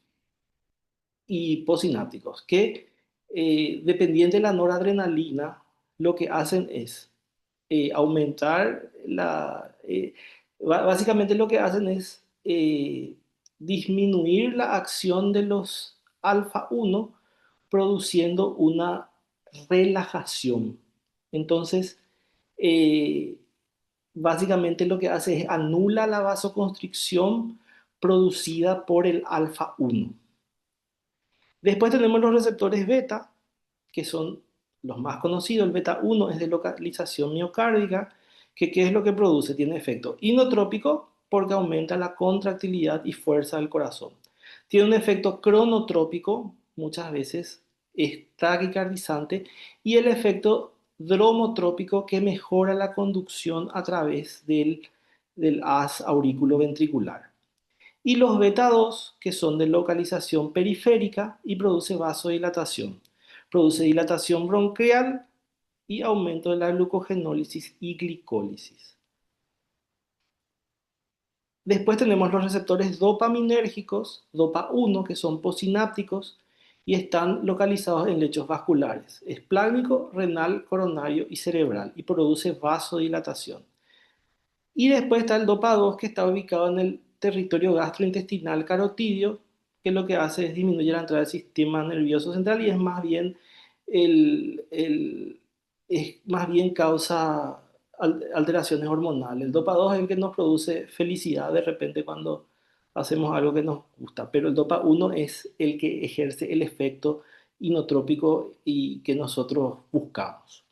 y postsinápticos, que dependiente de la noradrenalina, lo que hacen es aumentar básicamente lo que hacen es disminuir la acción de los alfa-1 produciendo una relajación. Entonces, eh, básicamente lo que hace es anula la vasoconstricción producida por el alfa-1. Después tenemos los receptores beta, que son los más conocidos. El beta 1 es de localización miocárdica, que ¿qué es lo que produce? Tiene efecto inotrópico porque aumenta la contractilidad y fuerza del corazón. Tiene un efecto cronotrópico, muchas veces es taquicardizante, y el efecto dromotrópico que mejora la conducción a través del haz auriculoventricular y los beta 2 que son de localización periférica y produce vasodilatación. Produce dilatación bronquial y aumento de la glucogenólisis y glicólisis. Después tenemos los receptores dopaminérgicos, dopa 1, que son posinápticos y están localizados en lechos vasculares, esplácnico, renal, coronario y cerebral, y produce vasodilatación. Y después está el dopa 2 que está ubicado en el territorio gastrointestinal carotidio, que lo que hace es disminuir la entrada del sistema nervioso central y es más bien, es más bien causa alteraciones hormonales. El dopa 2 es el que nos produce felicidad de repente cuando hacemos algo que nos gusta, pero el dopa 1 es el que ejerce el efecto inotrópico y que nosotros buscamos.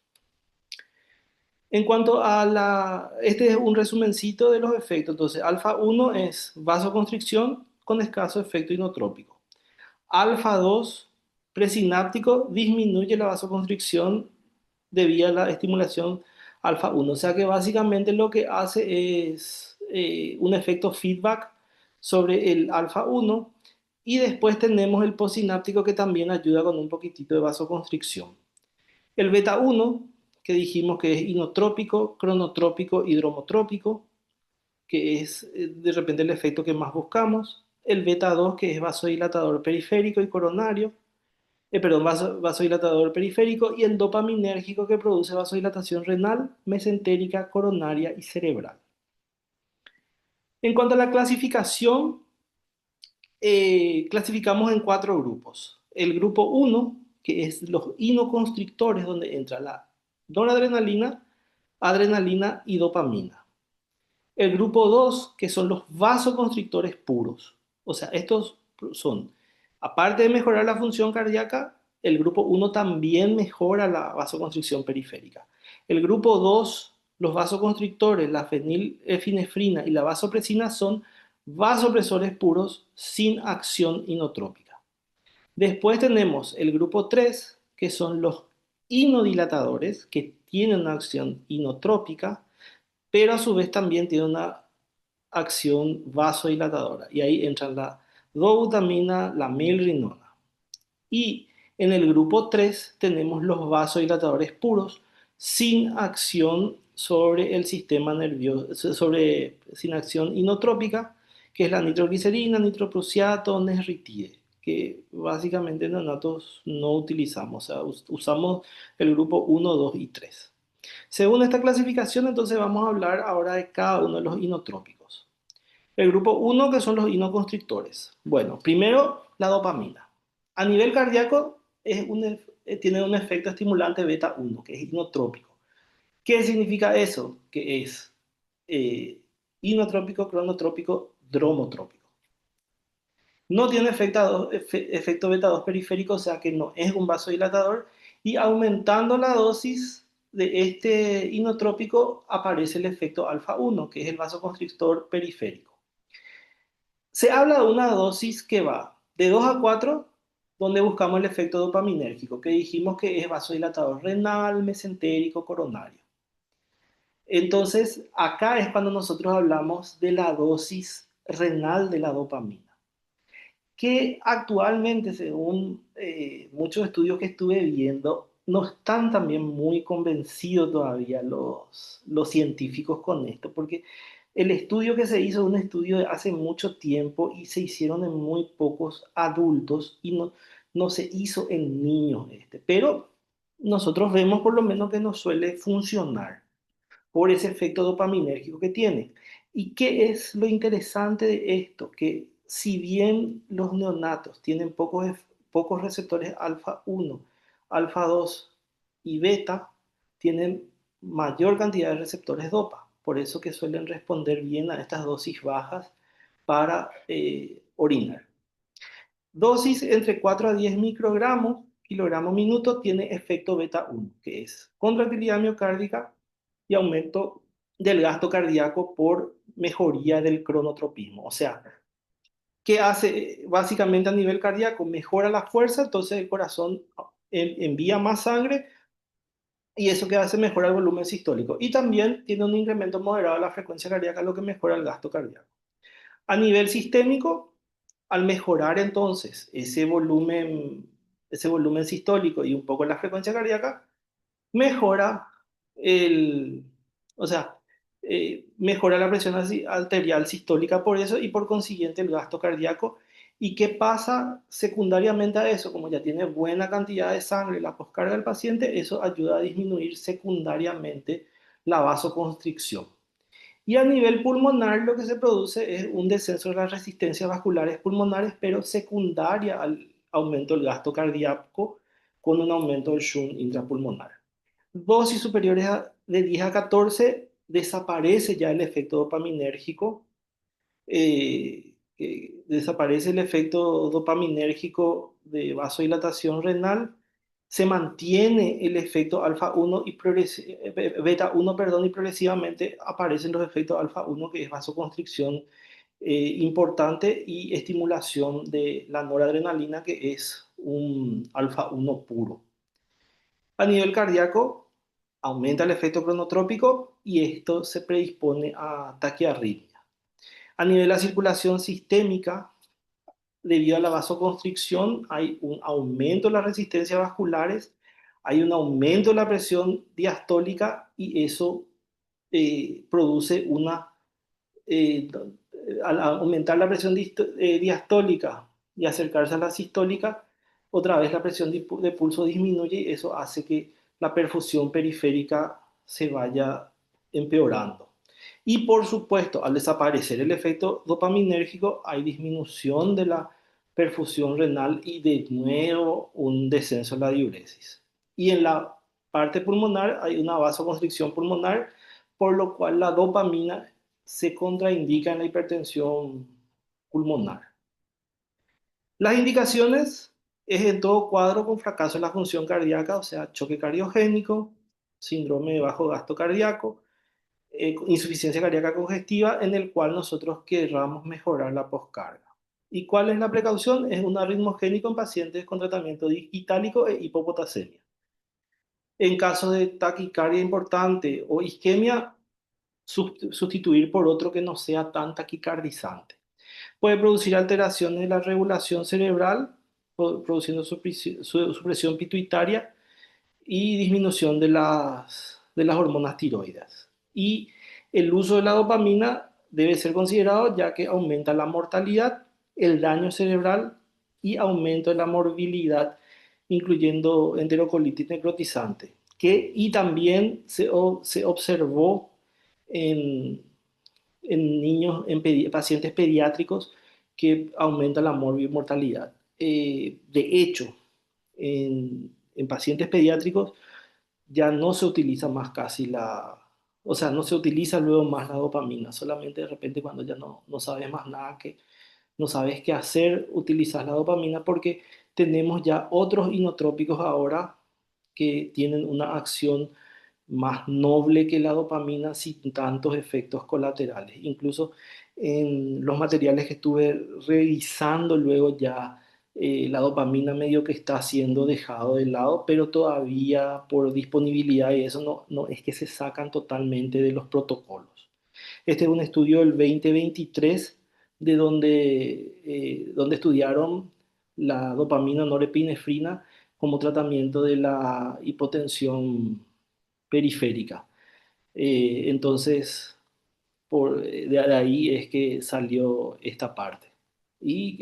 En cuanto a este es un resumencito de los efectos. Entonces, alfa 1 es vasoconstricción con escaso efecto inotrópico. Alfa 2 presináptico, disminuye la vasoconstricción debido a la estimulación alfa 1. O sea que básicamente lo que hace es un efecto feedback sobre el alfa 1 y después tenemos el postsináptico que también ayuda con un poquitito de vasoconstricción. El beta uno que dijimos que es inotrópico, cronotrópico y dromotrópico, que es de repente el efecto que más buscamos. El beta 2 que es vasodilatador periférico y coronario, perdón, vasodilatador periférico, y el dopaminérgico que produce vasodilatación renal, mesentérica, coronaria y cerebral. En cuanto a la clasificación, clasificamos en cuatro grupos. El grupo uno que es los inoconstrictores, donde entra la noradrenalina, adrenalina y dopamina. El grupo 2 que son los vasoconstrictores puros. O sea, estos son, aparte de mejorar la función cardíaca, el grupo uno también mejora la vasoconstricción periférica. El grupo 2 los vasoconstrictores, la fenilefrinefrina y la vasopresina son vasopresores puros sin acción inotrópica. Después tenemos el grupo 3 que son los inodilatadores, que tienen una acción inotrópica, pero a su vez también tiene una acción vasodilatadora. Y ahí entran la dobutamina, la milrinona. Y en el grupo 3 tenemos los vasodilatadores puros sin acción sobre el sistema nervioso, sin acción inotrópica, que es la nitroglicerina, nitroprusiato, nesritide, que básicamente en neonatos no utilizamos, o sea, usamos el grupo uno, 2 y 3. Según esta clasificación, entonces vamos a hablar ahora de cada uno de los inotrópicos. El grupo uno que son los inoconstrictores. Bueno, primero la dopamina. A nivel cardíaco tiene un efecto estimulante beta uno que es inotrópico. ¿Qué significa eso? Que es eh, inotrópico, cronotrópico, dromotrópico. No tiene efecto beta 2 periférico, o sea que no es un vasodilatador, y aumentando la dosis de este inotrópico aparece el efecto alfa 1, que es el vasoconstrictor periférico. Se habla de una dosis que va de 2 a 4, donde buscamos el efecto dopaminérgico, que dijimos que es vasodilatador renal, mesentérico, coronario. Entonces, acá es cuando nosotros hablamos de la dosis renal de la dopamina, que actualmente, según muchos estudios que estuve viendo, no están también muy convencidos todavía los científicos con esto, porque el estudio que se hizo es un estudio de hace mucho tiempo y se hicieron en muy pocos adultos y no se hizo en niños este, pero nosotros vemos por lo menos que nos suele funcionar por ese efecto dopaminérgico que tiene. ¿Y qué es lo interesante de esto? Que si bien los neonatos tienen pocos receptores alfa 1, alfa 2 y beta, tienen mayor cantidad de receptores dopa. Por eso que suelen responder bien a estas dosis bajas para orinar. Dosis entre 4 a 10 microgramos, kilogramo minuto, tiene efecto beta 1, que es contractilidad miocárdica y aumento del gasto cardíaco por mejoría del cronotropismo. O sea, ¿qué hace básicamente a nivel cardíaco? Mejora la fuerza, entonces el corazón envía más sangre y eso que hace mejora el volumen sistólico. Y también tiene un incremento moderado de la frecuencia cardíaca, lo que mejora el gasto cardíaco. A nivel sistémico, al mejorar entonces ese volumen sistólico y un poco la frecuencia cardíaca, mejora el, o sea, mejora la presión arterial sistólica por eso y por consiguiente el gasto cardíaco. ¿Y qué pasa secundariamente a eso? Como ya tiene buena cantidad de sangre la poscarga del paciente, eso ayuda a disminuir secundariamente la vasoconstricción. Y a nivel pulmonar lo que se produce es un descenso de las resistencias vasculares pulmonares, pero secundaria al aumento del gasto cardíaco con un aumento del shunt intrapulmonar. Dosis superiores de 10 a 14 desaparece ya el efecto dopaminérgico, desaparece el efecto dopaminérgico de vasodilatación renal, se mantiene el efecto alfa 1 y beta 1, perdón, y progresivamente aparecen los efectos alfa 1, que es vasoconstricción importante y estimulación de la noradrenalina, que es un alfa 1 puro. A nivel cardíaco, aumenta el efecto cronotrópico y esto se predispone a taquiarritmia. A nivel de la circulación sistémica, debido a la vasoconstricción, hay un aumento de las resistencias vasculares, hay un aumento de la presión diastólica y eso produce eh, al aumentar la presión diastólica y acercarse a la sistólica, otra vez la presión de pulso disminuye y eso hace que la perfusión periférica se vaya empeorando. Y por supuesto, al desaparecer el efecto dopaminérgico, hay disminución de la perfusión renal y de nuevo un descenso en la diuresis. Y en la parte pulmonar hay una vasoconstricción pulmonar, por lo cual la dopamina se contraindica en la hipertensión pulmonar. Las indicaciones es en todo cuadro con fracaso en la función cardíaca, o sea, choque cardiogénico, síndrome de bajo gasto cardíaco, insuficiencia cardíaca congestiva, en el cual nosotros querramos mejorar la poscarga. ¿Y cuál es la precaución? Es un arritmogénico en pacientes con tratamiento itálico e hipopotasemia. En caso de taquicardia importante o isquemia, sustituir por otro que no sea tan taquicardizante. Puede producir alteraciones de la regulación cerebral, produciendo supresión pituitaria y disminución de las hormonas tiroides. Y el uso de la dopamina debe ser considerado ya que aumenta la mortalidad, el daño cerebral y aumento de la morbilidad, incluyendo enterocolitis necrotizante, y también se observó en, en niños, pacientes pediátricos, que aumenta la mortalidad. De hecho, en pacientes pediátricos ya no se utiliza más casi o sea, no se utiliza luego más la dopamina, solamente de repente cuando ya no sabes más nada, que no sabes qué hacer, utilizas la dopamina porque tenemos ya otros inotrópicos ahora que tienen una acción más noble que la dopamina sin tantos efectos colaterales. Incluso en los materiales que estuve revisando luego ya la dopamina medio que está siendo dejado de lado, pero todavía por disponibilidad y eso no es que se sacan totalmente de los protocolos. Este es un estudio del 2023 donde estudiaron la dopamina norepinefrina como tratamiento de la hipotensión periférica. Entonces, de ahí es que salió esta parte. Y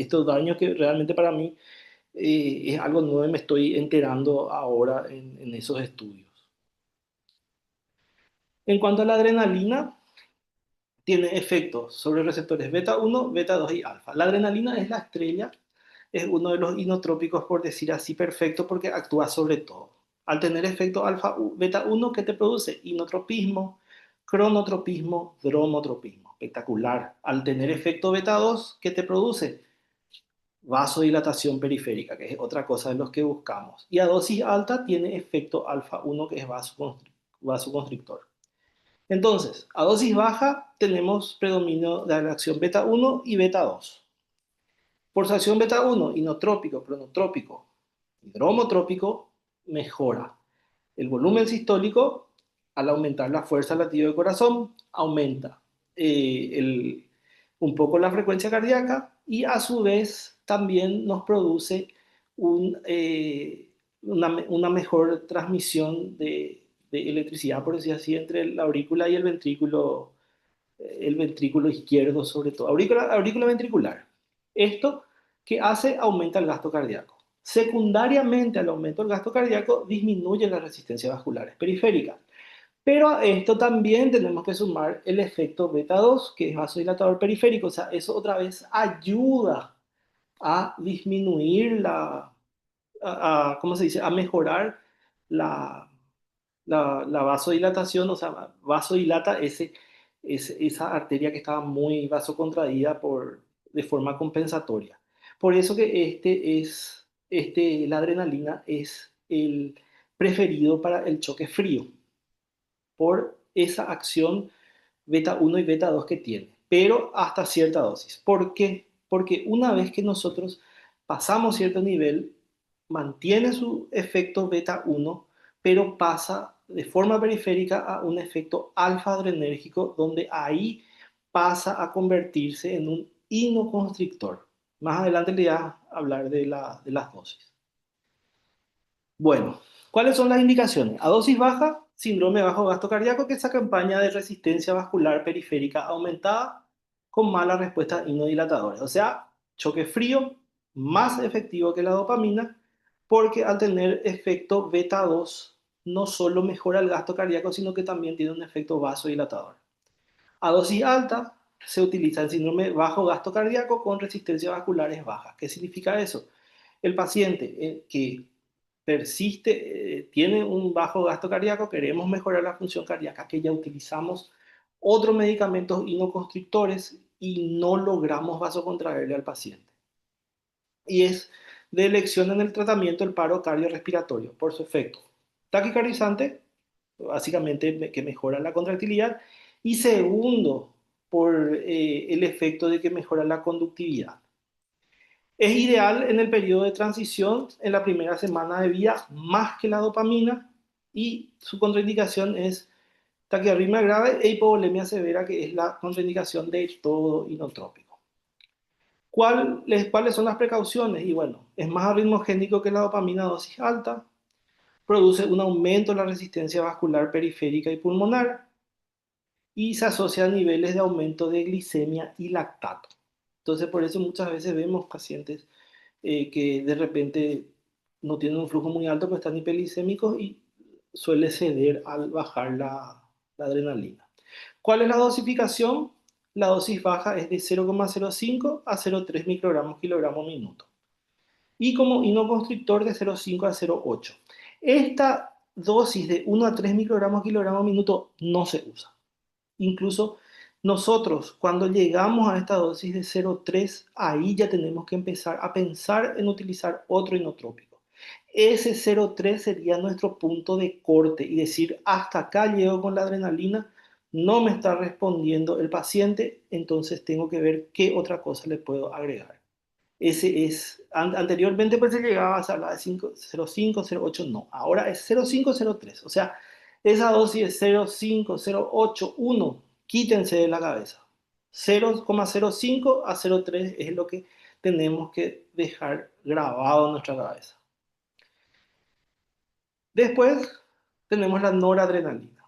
estos daños que realmente para mí es algo nuevo y me estoy enterando ahora en esos estudios. En cuanto a la adrenalina, tiene efectos sobre receptores beta 1, beta 2 y alfa. La adrenalina es la estrella, es uno de los inotrópicos, por decir así, perfecto, porque actúa sobre todo. Al tener efecto alfa beta 1, ¿qué te produce? Inotropismo, cronotropismo, dronotropismo. Espectacular. Al tener efecto beta 2, ¿qué te produce? Vasodilatación periférica, que es otra cosa de los que buscamos. Y a dosis alta tiene efecto alfa 1, que es vasoconstrictor. Entonces, a dosis baja tenemos predominio de la acción beta 1 y beta 2. Por su acción beta 1, inotrópico, cronotrópico y dromotrópico, mejora el volumen sistólico. Al aumentar la fuerza latido del corazón, aumenta eh, el, un poco la frecuencia cardíaca y a su vez también nos produce una mejor transmisión de electricidad, por decir así, entre la aurícula y el ventrículo izquierdo sobre todo, aurícula ventricular. Esto que hace aumenta el gasto cardíaco. Secundariamente al aumento del gasto cardíaco disminuye la resistencia vascular periférica. Pero a esto también tenemos que sumar el efecto beta 2, que es vasodilatador periférico. O sea, eso otra vez ayuda a disminuir ¿cómo se dice? A mejorar la, la vasodilatación, o sea, vasodilata esa arteria que estaba muy vasocontraída de forma compensatoria. Por eso que la adrenalina es el preferido para el choque frío, por esa acción beta 1 y beta 2 que tiene, pero hasta cierta dosis. ¿Por qué? Porque una vez que nosotros pasamos cierto nivel, mantiene su efecto beta 1, pero pasa de forma periférica a un efecto alfa adrenérgico, donde ahí pasa a convertirse en un inoconstrictor. Más adelante le voy a hablar de las dosis. Bueno, ¿Cuáles son las indicaciones? A dosis baja, síndrome bajo gasto cardíaco, que es esa campaña de resistencia vascular periférica aumentada con mala respuesta inodilatadora. O sea, choque frío más efectivo que la dopamina, porque al tener efecto beta 2 no solo mejora el gasto cardíaco, sino que también tiene un efecto vasodilatador. A dosis alta se utiliza el síndrome bajo gasto cardíaco con resistencia vasculares bajas. ¿Qué significa eso? El paciente que persiste, tiene un bajo gasto cardíaco, queremos mejorar la función cardíaca, que ya utilizamos otros medicamentos inoconstrictores y no logramos vasocontraerle al paciente. Y es de elección en el tratamiento el paro cardiorrespiratorio por su efecto taquicardizante, básicamente que mejora la contractilidad, y segundo, por el efecto de que mejora la conductividad. Es ideal en el periodo de transición, en la primera semana de vida, más que la dopamina, y su contraindicación es taquiarritmia grave e hipovolemia severa, que es la contraindicación de todo inotrópico. ¿Cuáles son las precauciones? Y bueno, es más arritmogénico que la dopamina a dosis alta, produce un aumento de la resistencia vascular periférica y pulmonar, y se asocia a niveles de aumento de glicemia y lactato. Entonces, por eso muchas veces vemos pacientes que de repente no tienen un flujo muy alto, pero están hiperglicémicos y suele ceder al bajar la adrenalina. ¿Cuál es la dosificación? La dosis baja es de 0,05 a 0,3 microgramos kilogramo minuto. Y como inoconstrictor de 0,5 a 0,8. Esta dosis de 1 a 3 microgramos kilogramo minuto no se usa. Incluso nosotros, cuando llegamos a esta dosis de 0,3, ahí ya tenemos que empezar a pensar en utilizar otro inotrópico. Ese 0,3 sería nuestro punto de corte y decir, hasta acá llego con la adrenalina, no me está respondiendo el paciente, entonces tengo que ver qué otra cosa le puedo agregar. Ese es, anteriormente pues se llegaba a hablar de 0,5, 0,8, no, ahora es 0,5, 0,3. O sea, esa dosis es 0,5, 0,8, 1, quítense de la cabeza. 0,05 a 0,3 es lo que tenemos que dejar grabado en nuestra cabeza. Después tenemos la noradrenalina.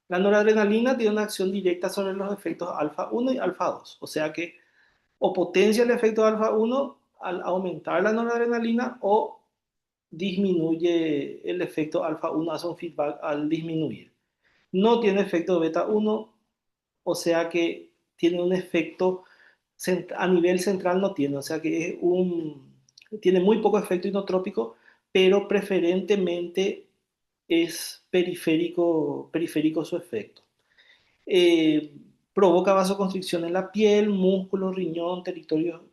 La noradrenalina tiene una acción directa sobre los efectos alfa 1 y alfa 2, o sea que o potencia el efecto alfa 1 al aumentar la noradrenalina o disminuye el efecto alfa 1, hace un feedback al disminuir. No tiene efecto beta 1, o sea que tiene un efecto a nivel central, no tiene, o sea que tiene muy poco efecto inotrópico, pero preferentemente es periférico su efecto. eh, Provoca vasoconstricción en la piel, músculo, riñón, territorio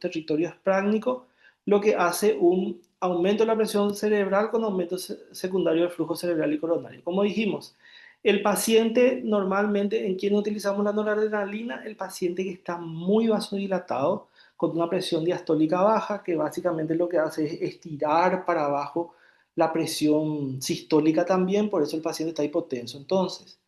esprácnico, lo que hace un aumento de la presión cerebral con aumento secundario del flujo cerebral y coronario. Como dijimos, el paciente normalmente en quien utilizamos la noradrenalina, el paciente que está muy vasodilatado, con una presión diastólica baja, que básicamente lo que hace es estirar para abajo la presión sistólica también, por eso el paciente está hipotenso. Entonces,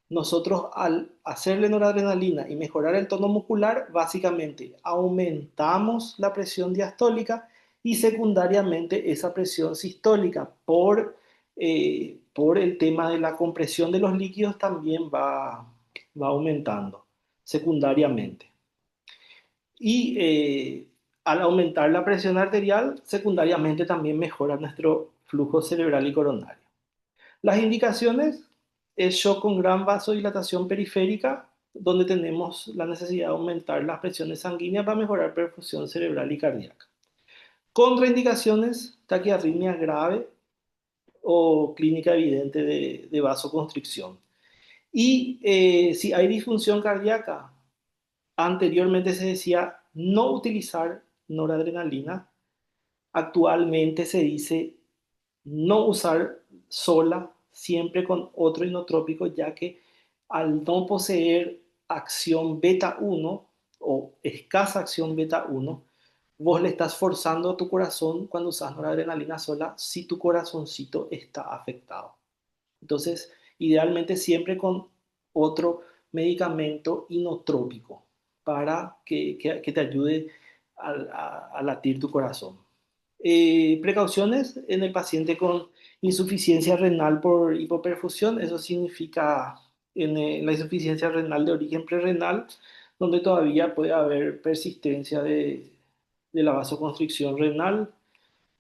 nosotros al hacerle noradrenalina y mejorar el tono muscular, básicamente aumentamos la presión diastólica y secundariamente esa presión sistólica por el tema de la compresión de los líquidos también va aumentando secundariamente. Y al aumentar la presión arterial, secundariamente también mejora nuestro flujo cerebral y coronario. Las indicaciones es shock con gran vasodilatación periférica, donde tenemos la necesidad de aumentar las presiones sanguíneas para mejorar perfusión cerebral y cardíaca. Contraindicaciones, taquiarritmia grave o clínica evidente de vasoconstricción. Y si hay disfunción cardíaca, anteriormente se decía no utilizar noradrenalina, actualmente se dice no usar sola, siempre con otro inotrópico, ya que al no poseer acción beta 1 o escasa acción beta 1, vos le estás forzando a tu corazón cuando usas noradrenalina sola si tu corazoncito está afectado. Entonces, idealmente siempre con otro medicamento inotrópico para que te ayude a latir tu corazón. Precauciones en el paciente con Insuficiencia renal por hipoperfusión, eso significa en la insuficiencia renal de origen prerrenal, donde todavía puede haber persistencia de la vasoconstricción renal,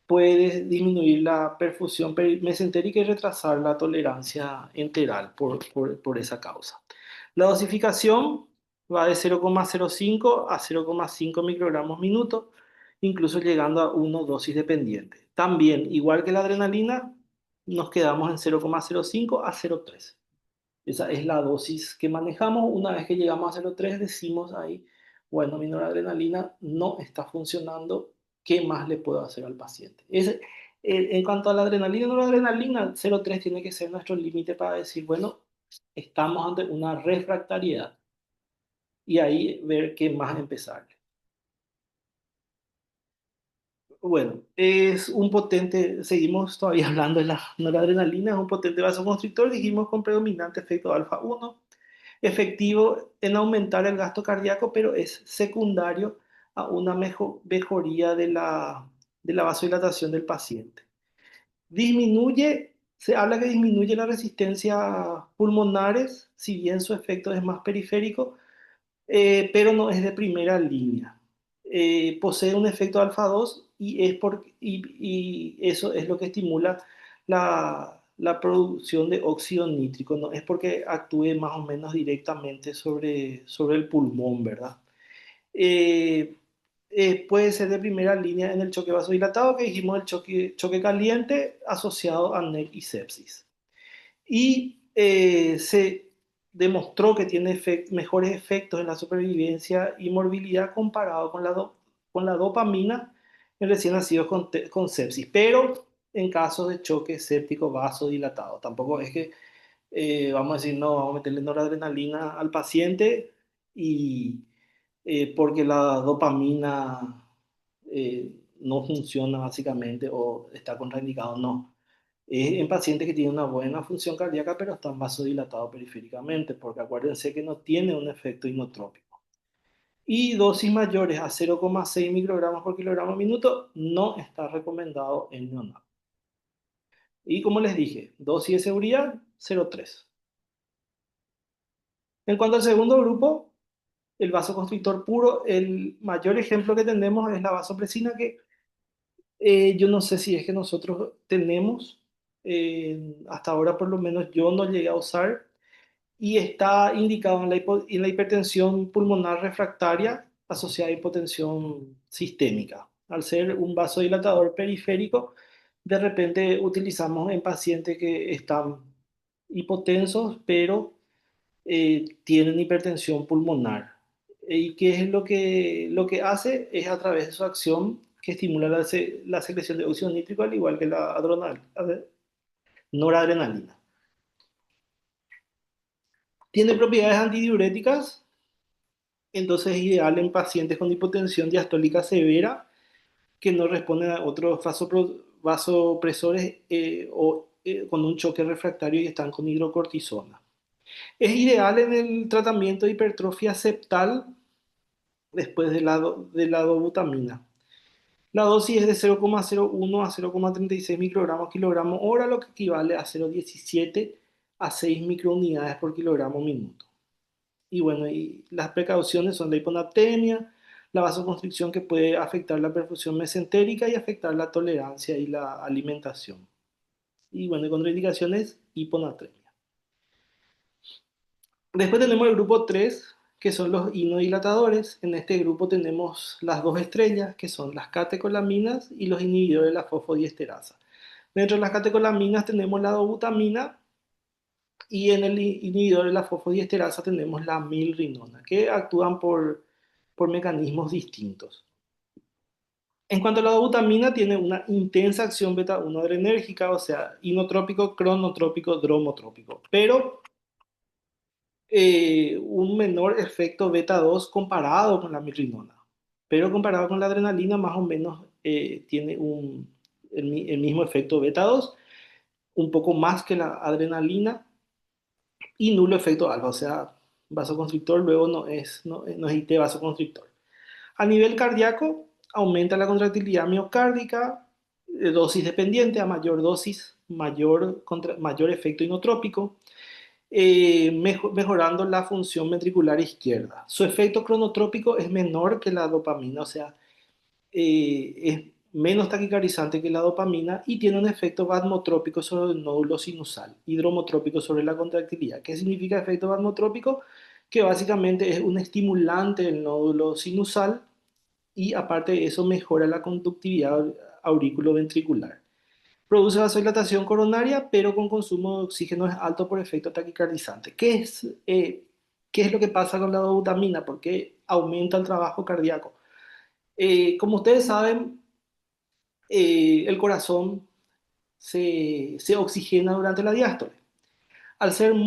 puede disminuir la perfusión mesentérica y retrasar la tolerancia enteral por esa causa. La dosificación va de 0,05 a 0,5 microgramos minuto, incluso llegando a 1 dosis dependiente. También, igual que la adrenalina, nos quedamos en 0,05 a 0,3. Esa es la dosis que manejamos. Una vez que llegamos a 0,3, decimos ahí, bueno, mi noradrenalina no está funcionando, ¿qué más le puedo hacer al paciente? En cuanto a la adrenalina y noradrenalina, 0,3 tiene que ser nuestro límite para decir, bueno, estamos ante una refractariedad y ahí ver qué más empezar. Bueno, es un potente, seguimos todavía hablando de la noradrenalina, es un potente vasoconstrictor, dijimos con predominante efecto alfa 1, efectivo en aumentar el gasto cardíaco, pero es secundario a una mejoría de la vasodilatación del paciente. Disminuye, se habla que disminuye la resistencia pulmonares, si bien su efecto es más periférico, pero no es de primera línea. Posee un efecto alfa 2 y eso es lo que estimula la producción de óxido nítrico, no es porque actúe más o menos directamente sobre el pulmón, ¿verdad? Eh, Puede ser de primera línea en el choque vasodilatado, que dijimos el choque caliente asociado a NEC y sepsis. Y se demostró que tiene mejores efectos en la supervivencia y morbilidad comparado con la dopamina en recién nacidos con sepsis, pero en casos de choque séptico vasodilatado. Tampoco es que vamos a decir, no, vamos a meterle noradrenalina al paciente y porque la dopamina no funciona básicamente o está contraindicado, no. Es en pacientes que tienen una buena función cardíaca, pero están vasodilatados periféricamente, porque acuérdense que no tiene un efecto inotrópico. Y dosis mayores a 0,6 microgramos por kilogramo minuto no está recomendado en neonatos. Y como les dije, dosis de seguridad 0,3. En cuanto al segundo grupo, el vasoconstrictor puro, el mayor ejemplo que tenemos es la vasopresina, que yo no sé si es que nosotros tenemos, hasta ahora por lo menos yo no llegué a usar, y está indicado en la hipertensión pulmonar refractaria asociada a hipotensión sistémica. Al ser un vasodilatador periférico, de repente utilizamos en pacientes que están hipotensos, pero tienen hipertensión pulmonar. ¿Y qué es lo que hace? Es a través de su acción que estimula la secreción de óxido nítrico, al igual que la noradrenalina. Tiene propiedades antidiuréticas, entonces es ideal en pacientes con hipotensión diastólica severa que no responden a otros vasopresores o con un choque refractario y están con hidrocortisona. Es ideal en el tratamiento de hipertrofia septal después de la dobutamina. La dosis es de 0,01 a 0,36 microgramos kilogramo hora, lo que equivale a 0,17 a 6 microunidades por kilogramo minuto. Y bueno, y las precauciones son la hiponatremia, la vasoconstricción que puede afectar la perfusión mesentérica y afectar la tolerancia y la alimentación. Y bueno, y contraindicaciones, hiponatremia. Después tenemos el grupo 3 que son los inodilatadores. En este grupo tenemos las dos estrellas, que son las catecolaminas y los inhibidores de la fosfodiesterasa. Dentro de las catecolaminas tenemos la dobutamina y en el inhibidor de la fosfodiesterasa tenemos la milrinona, que actúan por mecanismos distintos. En cuanto a la dobutamina, tiene una intensa acción beta 1 adrenérgica, o sea, inotrópico, cronotrópico, dromotrópico, pero un menor efecto beta 2 comparado con la mirrinona. Pero comparado con la adrenalina, más o menos tiene el mismo efecto beta 2, un poco más que la adrenalina y nulo efecto alfa, o sea, vasoconstrictor luego no es IT vasoconstrictor. A nivel cardíaco, aumenta la contractilidad miocárdica, dosis dependiente, a mayor dosis, mayor efecto inotrópico, mejorando la función ventricular izquierda. Su efecto cronotrópico es menor que la dopamina, o sea, es menos taquicardizante que la dopamina y tiene un efecto vasmotrópico sobre el nódulo sinusal, hidromotrópico sobre la contractilidad. ¿Qué significa efecto vasmotrópico? Que básicamente es un estimulante del nódulo sinusal y aparte de eso mejora la conductividad auriculoventricular. Produce vasodilatación coronaria, pero con consumo de oxígeno es alto por efecto taquicardizante. ¿Qué es lo que pasa con la dobutamina? ¿Por qué aumenta el trabajo cardíaco? Como ustedes saben, el corazón se oxigena durante la diástole. Al ser un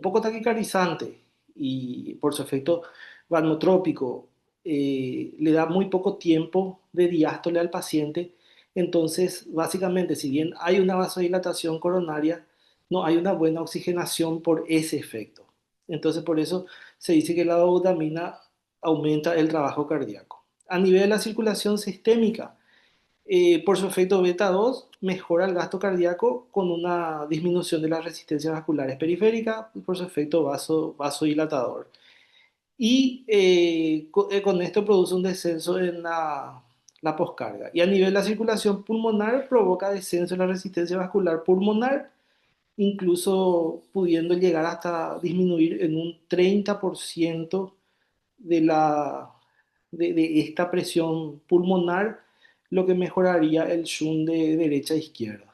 poco taquicardizante y por su efecto valnotrópico, le da muy poco tiempo de diástole al paciente. Entonces, básicamente, si bien hay una vasodilatación coronaria, no hay una buena oxigenación por ese efecto. Entonces, por eso se dice que la dobutamina aumenta el trabajo cardíaco. A nivel de la circulación sistémica, por su efecto beta 2 mejora el gasto cardíaco con una disminución de las resistencias vasculares periféricas y por su efecto vasodilatador. Y con esto produce un descenso en la poscarga. Y a nivel de la circulación pulmonar provoca descenso en la resistencia vascular pulmonar, incluso pudiendo llegar hasta disminuir en un 30% de, de esta presión pulmonar, lo que mejoraría el shunt de derecha a izquierda.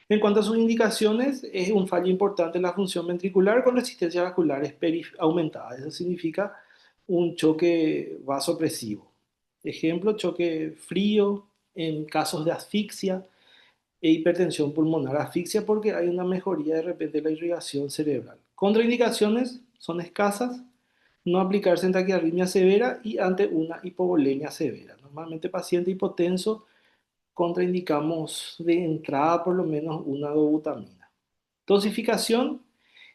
En cuanto a sus indicaciones, es un fallo importante en la función ventricular con resistencia vascular aumentada. Eso significa un choque vasopresivo. Ejemplo, choque frío en casos de asfixia e hipertensión pulmonar. Asfixia porque hay una mejoría de repente de la irrigación cerebral. Contraindicaciones son escasas, no aplicarse en taquiarritmia severa y ante una hipovolemia severa. Normalmente paciente hipotenso contraindicamos de entrada por lo menos una dobutamina. Dosificación,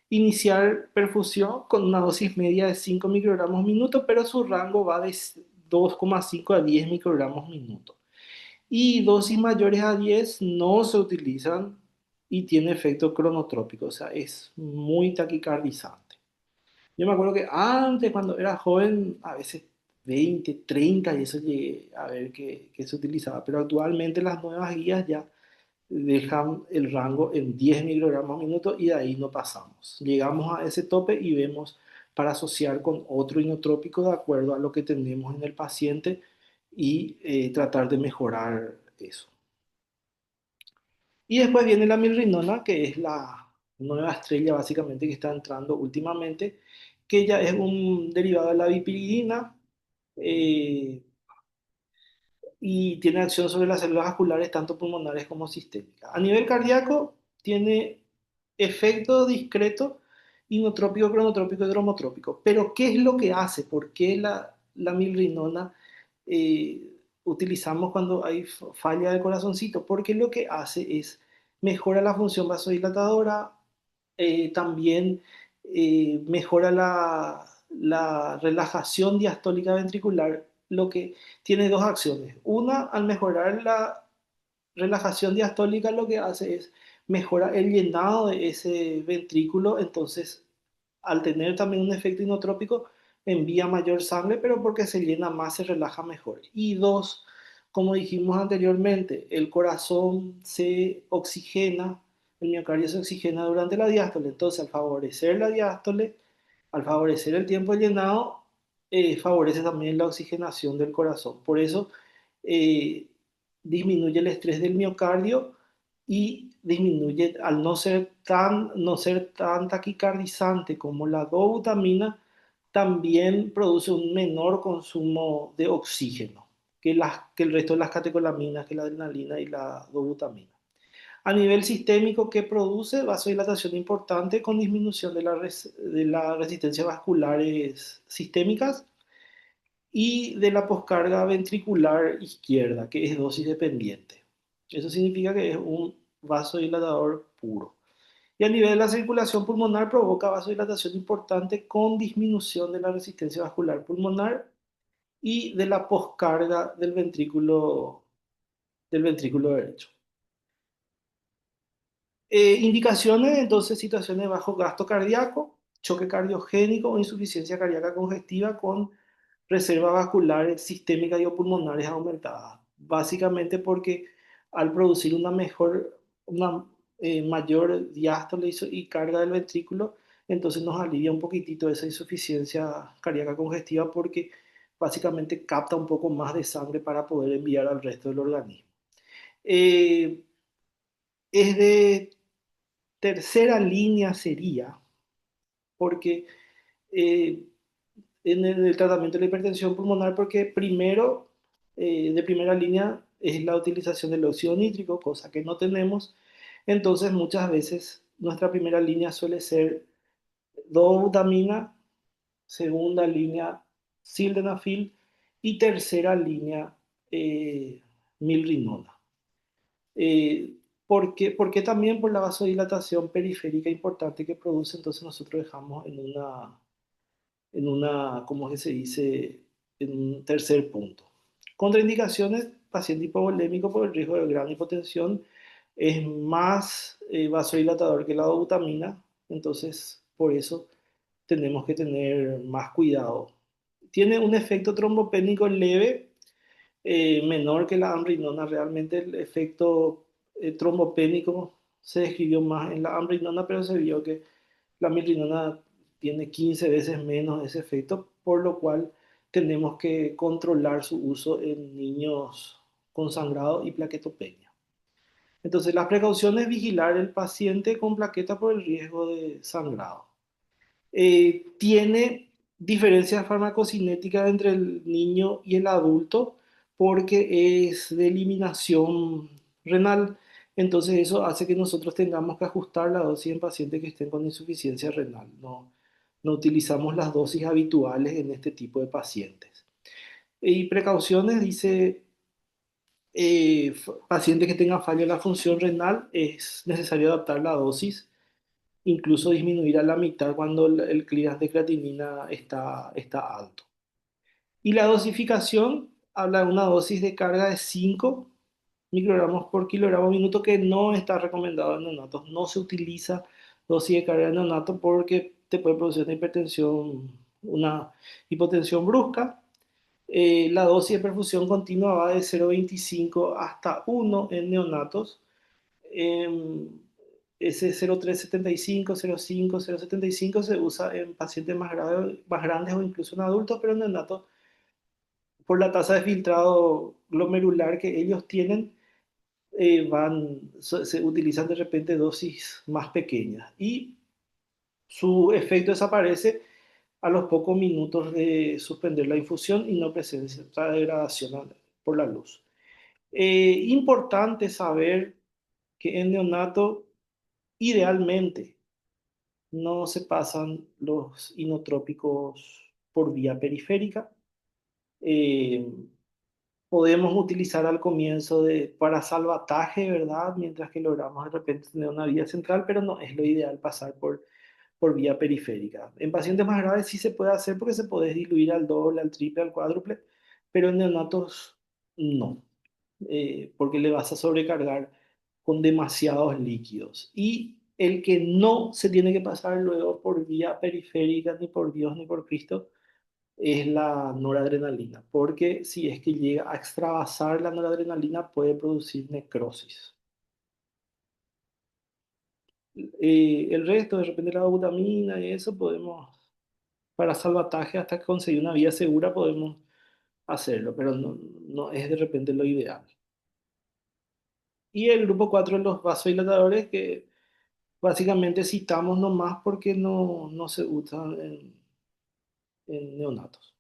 iniciar perfusión con una dosis media de 5 microgramos minuto, pero su rango va de 2,5 a 10 microgramos minuto. Y dosis mayores a 10 no se utilizan y tiene efecto cronotrópico, o sea, es muy taquicardizante. Yo me acuerdo que antes, cuando era joven, a veces 20, 30 y eso llegué a ver que se utilizaba, pero actualmente las nuevas guías ya dejan el rango en 10 microgramos minuto y de ahí no pasamos. Llegamos a ese tope y vemos para asociar con otro inotrópico de acuerdo a lo que tenemos en el paciente y tratar de mejorar eso. Y después viene la milrinona, que es la nueva estrella básicamente que está entrando últimamente, que ya es un derivado de la bipiridina eh, y tiene acción sobre las células vasculares tanto pulmonares como sistémicas. A nivel cardíaco tiene efecto discreto, inotrópico, cronotrópico y dromotrópico. Pero ¿qué es lo que hace? ¿Por qué la milrinona utilizamos cuando hay falla del corazoncito? Porque lo que hace es mejora la función vasodilatadora, también mejora la relajación diastólica ventricular, lo que tiene dos acciones. Una, al mejorar la relajación diastólica, lo que hace es mejora el llenado de ese ventrículo, entonces al tener también un efecto inotrópico, envía mayor sangre, pero porque se llena más, se relaja mejor. Y dos, como dijimos anteriormente, el corazón se oxigena, el miocardio se oxigena durante la diástole, entonces al favorecer la diástole, al favorecer el tiempo de llenado, favorece también la oxigenación del corazón. Por eso eh, disminuye el estrés del miocardio y disminuye, al no ser tan taquicardizante como la dobutamina, también produce un menor consumo de oxígeno que el resto de las catecolaminas, que la adrenalina y la dobutamina. A nivel sistémico, ¿qué produce? Vasodilatación importante con disminución de las resistencias vasculares sistémicas y de la poscarga ventricular izquierda, que es dosis dependiente. Eso significa que es un vasodilatador puro. Y a nivel de la circulación pulmonar provoca vasodilatación importante con disminución de la resistencia vascular pulmonar y de la poscarga del ventrículo derecho. Indicaciones, entonces, situaciones de bajo gasto cardíaco, choque cardiogénico o insuficiencia cardíaca congestiva con reservas vasculares sistémicas y o pulmonares aumentadas. Básicamente porque al producir una mayor diástole y carga del ventrículo, entonces nos alivia un poquitito esa insuficiencia cardíaca congestiva porque básicamente capta un poco más de sangre para poder enviar al resto del organismo. Eh, es de tercera línea sería, porque eh, en el tratamiento de la hipertensión pulmonar, porque primero, de primera línea, es la utilización del óxido nítrico, cosa que no tenemos. Entonces, muchas veces nuestra primera línea suele ser dobutamina, segunda línea sildenafil y tercera línea milrinona. Porque también por la vasodilatación periférica importante que produce, entonces nosotros dejamos ¿cómo es que se dice? En un tercer punto. Contraindicaciones, paciente hipovolémico por el riesgo de gran hipotensión es más vasodilatador que la dobutamina, entonces por eso tenemos que tener más cuidado. Tiene un efecto trombopénico leve, menor que la amrinona. Realmente el efecto trombopénico se describió más en la amrinona, pero se vio que la milrinona tiene 15 veces menos ese efecto, por lo cual tenemos que controlar su uso en niños con sangrado y plaquetopenia. Entonces, las precauciones, vigilar el paciente con plaqueta por el riesgo de sangrado. Tiene diferencias farmacocinéticas entre el niño y el adulto porque es de eliminación renal. Entonces eso hace que nosotros tengamos que ajustar la dosis en pacientes que estén con insuficiencia renal. No utilizamos las dosis habituales en este tipo de pacientes. Y precauciones, dice, pacientes que tengan fallo en la función renal, es necesario adaptar la dosis, incluso disminuir a la mitad cuando el clearance de creatinina está alto. Y la dosificación habla de una dosis de carga de 5 microgramos por kilogramo minuto que no está recomendado en neonatos. No se utiliza dosis de carga en neonatos porque te puede producir una hipotensión brusca. La dosis de perfusión continua va de 0,25 hasta 1 en neonatos. Ese 0,375, 0,5, 0,75 se usa en pacientes más grandes o incluso en adultos, pero en neonatos, por la tasa de filtrado glomerular que ellos tienen, se utilizan de repente dosis más pequeñas y su efecto desaparece a los pocos minutos de suspender la infusión y no presencia otra degradación por la luz. Importante saber que en neonato, idealmente, no se pasan los inotrópicos por vía periférica. Eh, Podemos utilizar al comienzo para salvataje, ¿verdad? Mientras que logramos de repente tener una vía central, pero no es lo ideal pasar por vía periférica. En pacientes más graves sí se puede hacer porque se puede diluir al doble, al triple, al cuádruple, pero en neonatos no, porque le vas a sobrecargar con demasiados líquidos. Y el que no se tiene que pasar luego por vía periférica, ni por Dios ni por Cristo, es la noradrenalina, porque si es que llega a extravasar la noradrenalina puede producir necrosis. El resto, de repente la dobutamina y eso podemos, para salvataje hasta conseguir una vía segura podemos hacerlo, pero no es de repente lo ideal. Y el grupo 4 de los vasodilatadores que básicamente citamos nomás porque no se usan en neonatos.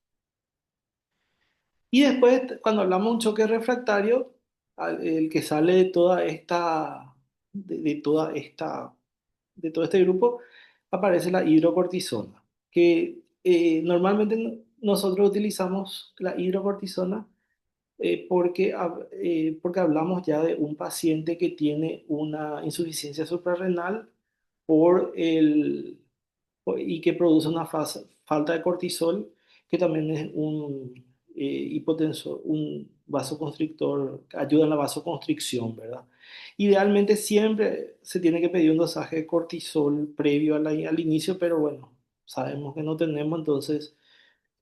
Y después, cuando hablamos de un choque refractario, el que sale de toda esta, de todo este grupo, aparece la hidrocortisona, que normalmente nosotros utilizamos la hidrocortisona porque hablamos ya de un paciente que tiene una insuficiencia suprarrenal por y que produce una falta de cortisol, que también es un vasoconstrictor, ayuda en la vasoconstricción, ¿verdad? Idealmente siempre se tiene que pedir un dosaje de cortisol previo al inicio, pero bueno, sabemos que no tenemos, entonces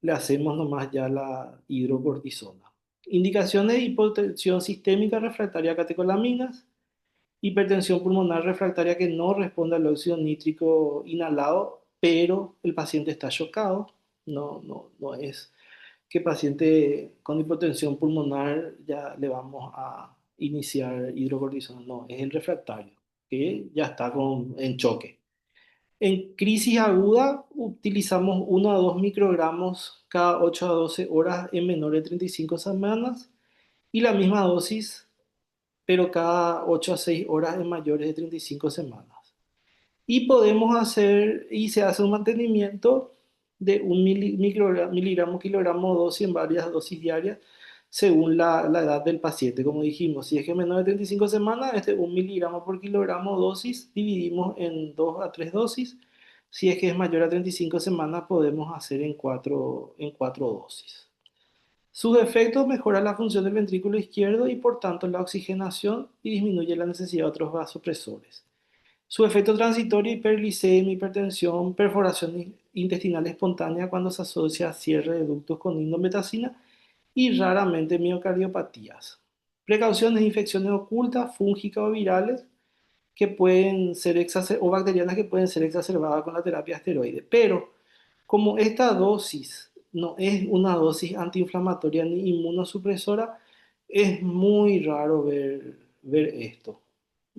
le hacemos nomás ya la hidrocortisona. Indicaciones de hipotensión sistémica refractaria a catecolaminas, hipertensión pulmonar refractaria que no responde al óxido nítrico inhalado, pero el paciente está chocado, no es que paciente con hipotensión pulmonar ya le vamos a iniciar hidrocortisona, no, es el refractario, que ya está en choque. En crisis aguda utilizamos 1 a 2 microgramos cada 8 a 12 horas en menores de 35 semanas y la misma dosis, pero cada 8 a 6 horas en mayores de 35 semanas. Y se hace un mantenimiento de miligramo, kilogramo dosis en varias dosis diarias según la edad del paciente. Como dijimos, si es que es menor de 35 semanas, 1 miligramo por kilogramo dosis dividimos en 2 a 3 dosis. Si es que es mayor a 35 semanas, podemos hacer en cuatro dosis. Sus efectos mejoran la función del ventrículo izquierdo y por tanto la oxigenación y disminuye la necesidad de otros vasopresores. Su efecto transitorio, hiperglicemia, hipertensión, perforación intestinal espontánea cuando se asocia a cierre de ductos con indometacina y raramente miocardiopatías. Precauciones de infecciones ocultas, fúngicas o virales que pueden ser o bacterianas que pueden ser exacerbadas con la terapia esteroide. Pero como esta dosis no es una dosis antiinflamatoria ni inmunosupresora, es muy raro ver esto.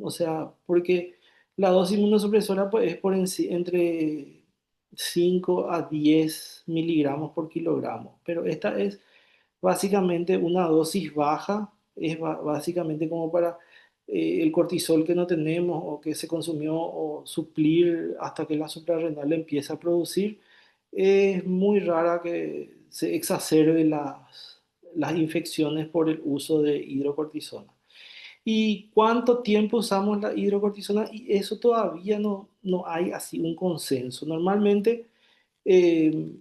O sea, porque la dosis inmunosupresora pues, es entre 5 a 10 miligramos por kilogramo, pero esta es básicamente una dosis baja, es básicamente como para el cortisol que no tenemos o que se consumió o suplir hasta que la suprarrenal empieza a producir. Es muy rara que se exacerbe las infecciones por el uso de hidrocortisona. ¿Y cuánto tiempo usamos la hidrocortisona? Y eso todavía no hay así un consenso. Normalmente eh,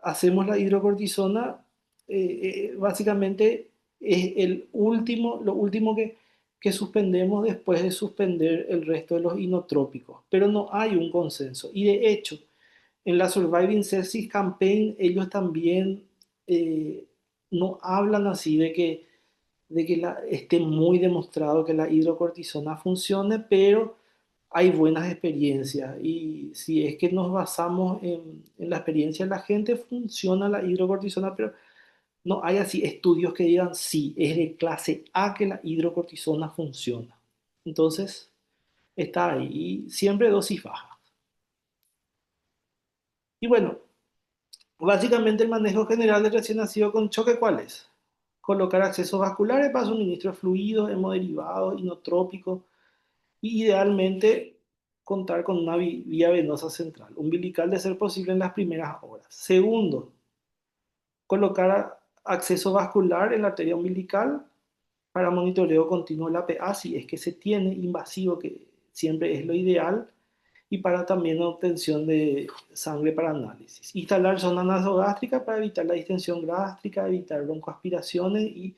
hacemos la hidrocortisona, básicamente es lo último que suspendemos después de suspender el resto de los inotrópicos, pero no hay un consenso. Y de hecho, en la Surviving Sepsis Campaign, ellos también eh, no hablan así de que esté muy demostrado que la hidrocortisona funcione, pero hay buenas experiencias y si es que nos basamos en la experiencia de la gente, funciona la hidrocortisona, pero no hay así estudios que digan sí, es de clase A que la hidrocortisona funciona. Entonces, está ahí, y siempre dosis baja. Y bueno, básicamente el manejo general del recién nacido con choque, ¿cuál es? Colocar accesos vasculares para suministro de fluidos, hemoderivados, inotrópicos, y idealmente contar con una vía venosa central, umbilical de ser posible en las primeras horas. Segundo, colocar acceso vascular en la arteria umbilical para monitoreo continuo de la PA, si es que se tiene invasivo, que siempre es lo ideal, y para también obtención de sangre para análisis. Instalar zona nasogástrica para evitar la distensión gástrica, evitar broncoaspiraciones y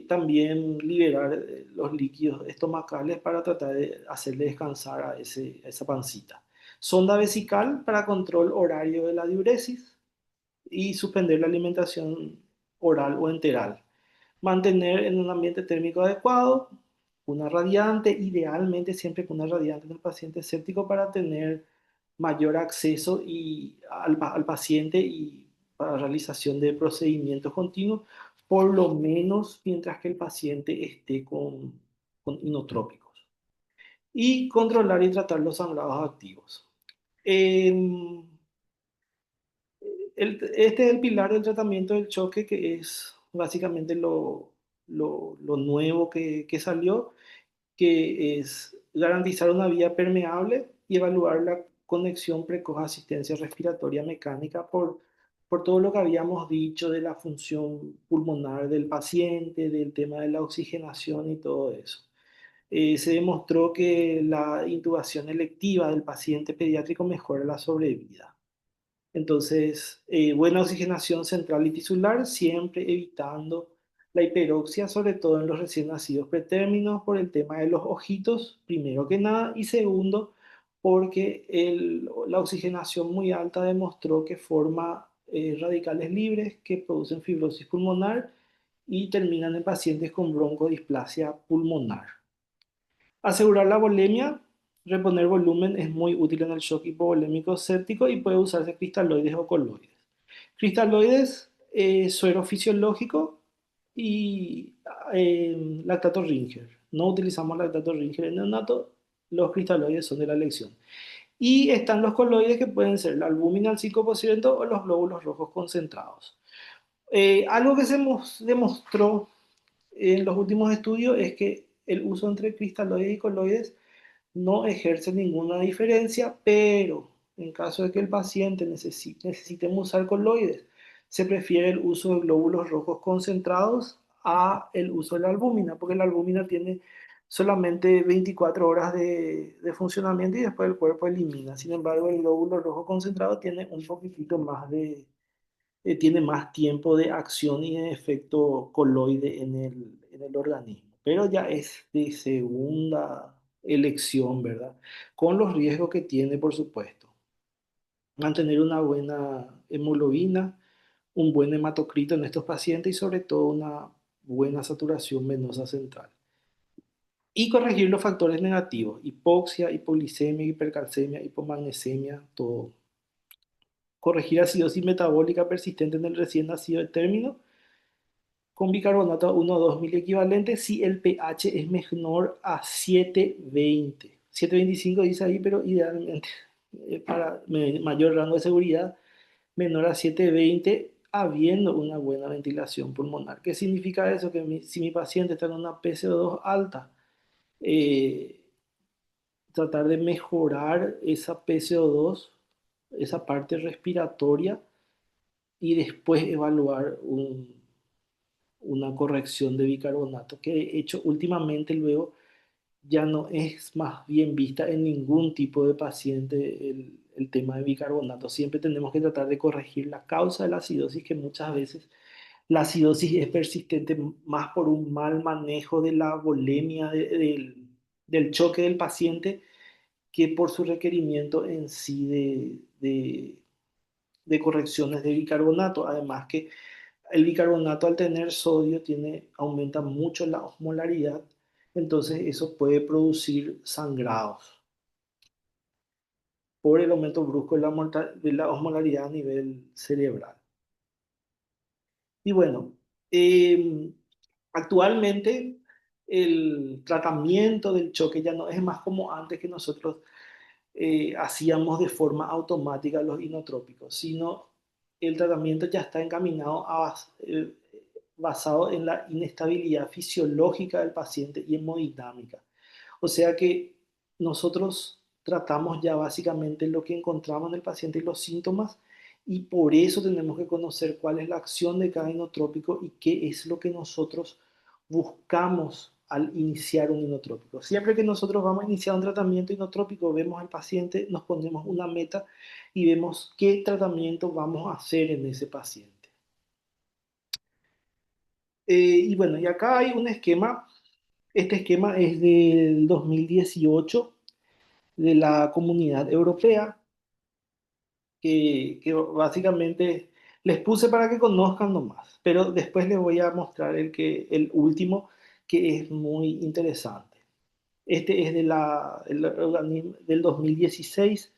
también liberar los líquidos estomacales para tratar de hacerle descansar a esa pancita. Sonda vesical para control horario de la diuresis y suspender la alimentación oral o enteral. Mantener en un ambiente térmico adecuado, una radiante, idealmente siempre con una radiante en el paciente séptico para tener mayor acceso al paciente y para realización de procedimientos continuos, por lo menos mientras que el paciente esté con inotrópicos. Y controlar y tratar los sangrados activos. Em, este es el pilar del tratamiento del choque, que es básicamente lo nuevo que salió, que es garantizar una vía permeable y evaluar la conexión precoz a asistencia respiratoria mecánica por todo lo que habíamos dicho de la función pulmonar del paciente, del tema de la oxigenación y todo eso. Se demostró que la intubación electiva del paciente pediátrico mejora la sobrevida. Entonces, buena oxigenación central y tisular, siempre evitando la hiperoxia, sobre todo en los recién nacidos pretérminos, por el tema de los ojitos, primero que nada, y segundo, porque la oxigenación muy alta demostró que forma radicales libres que producen fibrosis pulmonar y terminan en pacientes con broncodisplasia pulmonar. Asegurar la volemia, reponer volumen es muy útil en el shock hipovolémico séptico y puede usarse cristaloides o coloides. Cristaloides, suero fisiológico y lactato Ringer. No utilizamos lactato Ringer en neonato, los cristaloides son de la elección. Y están los coloides que pueden ser la albúmina al 5% o los glóbulos rojos concentrados. Algo que demostró en los últimos estudios es que el uso entre cristaloides y coloides no ejerce ninguna diferencia, pero en caso de que el paciente necesitemos usar coloides, se prefiere el uso de glóbulos rojos concentrados a el uso de la albúmina, porque la albúmina tiene solamente 24 horas de funcionamiento y después el cuerpo elimina. Sin embargo, el glóbulo rojo concentrado tiene un poquitito más tiene más tiempo de acción y de efecto coloide en el organismo. Pero ya es de segunda elección, ¿verdad? Con los riesgos que tiene, por supuesto. Mantener una buena hemoglobina, un buen hematocrito en estos pacientes y sobre todo una buena saturación venosa central. Y corregir los factores negativos, hipoxia, hipoglicemia, hipercalcemia, hipomagnesemia, todo. Corregir acidosis metabólica persistente en el recién nacido de término con bicarbonato 1,2 mil equivalente si el pH es menor a 7,20. 7,25 dice ahí, pero idealmente para mayor rango de seguridad, menor a 7,20 habiendo una buena ventilación pulmonar. ¿Qué significa eso? Que si mi paciente está en una PCO2 alta, eh, tratar de mejorar esa PCO2, esa parte respiratoria, y después evaluar una corrección de bicarbonato, que de hecho últimamente luego ya no es más bien vista en ningún tipo de paciente el tema de bicarbonato. Siempre tenemos que tratar de corregir la causa de la acidosis, que muchas veces la acidosis es persistente más por un mal manejo de la volemia del choque del paciente que por su requerimiento en sí de correcciones de bicarbonato. Además que el bicarbonato al tener sodio aumenta mucho la osmolaridad, entonces eso puede producir sangrados por el aumento brusco de la osmolaridad a nivel cerebral. Y bueno, eh, actualmente el tratamiento del choque ya no es más como antes que nosotros hacíamos de forma automática los inotrópicos, sino el tratamiento ya está encaminado basado en la inestabilidad fisiológica del paciente y hemodinámica. O sea que nosotros tratamos ya básicamente lo que encontramos en el paciente y los síntomas, y por eso tenemos que conocer cuál es la acción de cada inotrópico y qué es lo que nosotros buscamos al iniciar un inotrópico. Siempre que nosotros vamos a iniciar un tratamiento inotrópico, vemos al paciente, nos ponemos una meta y vemos qué tratamiento vamos a hacer en ese paciente. Y bueno, y acá hay un esquema. Este esquema es del 2018 de la Comunidad Europea, que básicamente les puse para que conozcan nomás, pero después les voy a mostrar el último, que es muy interesante. Este es el organismo del 2016,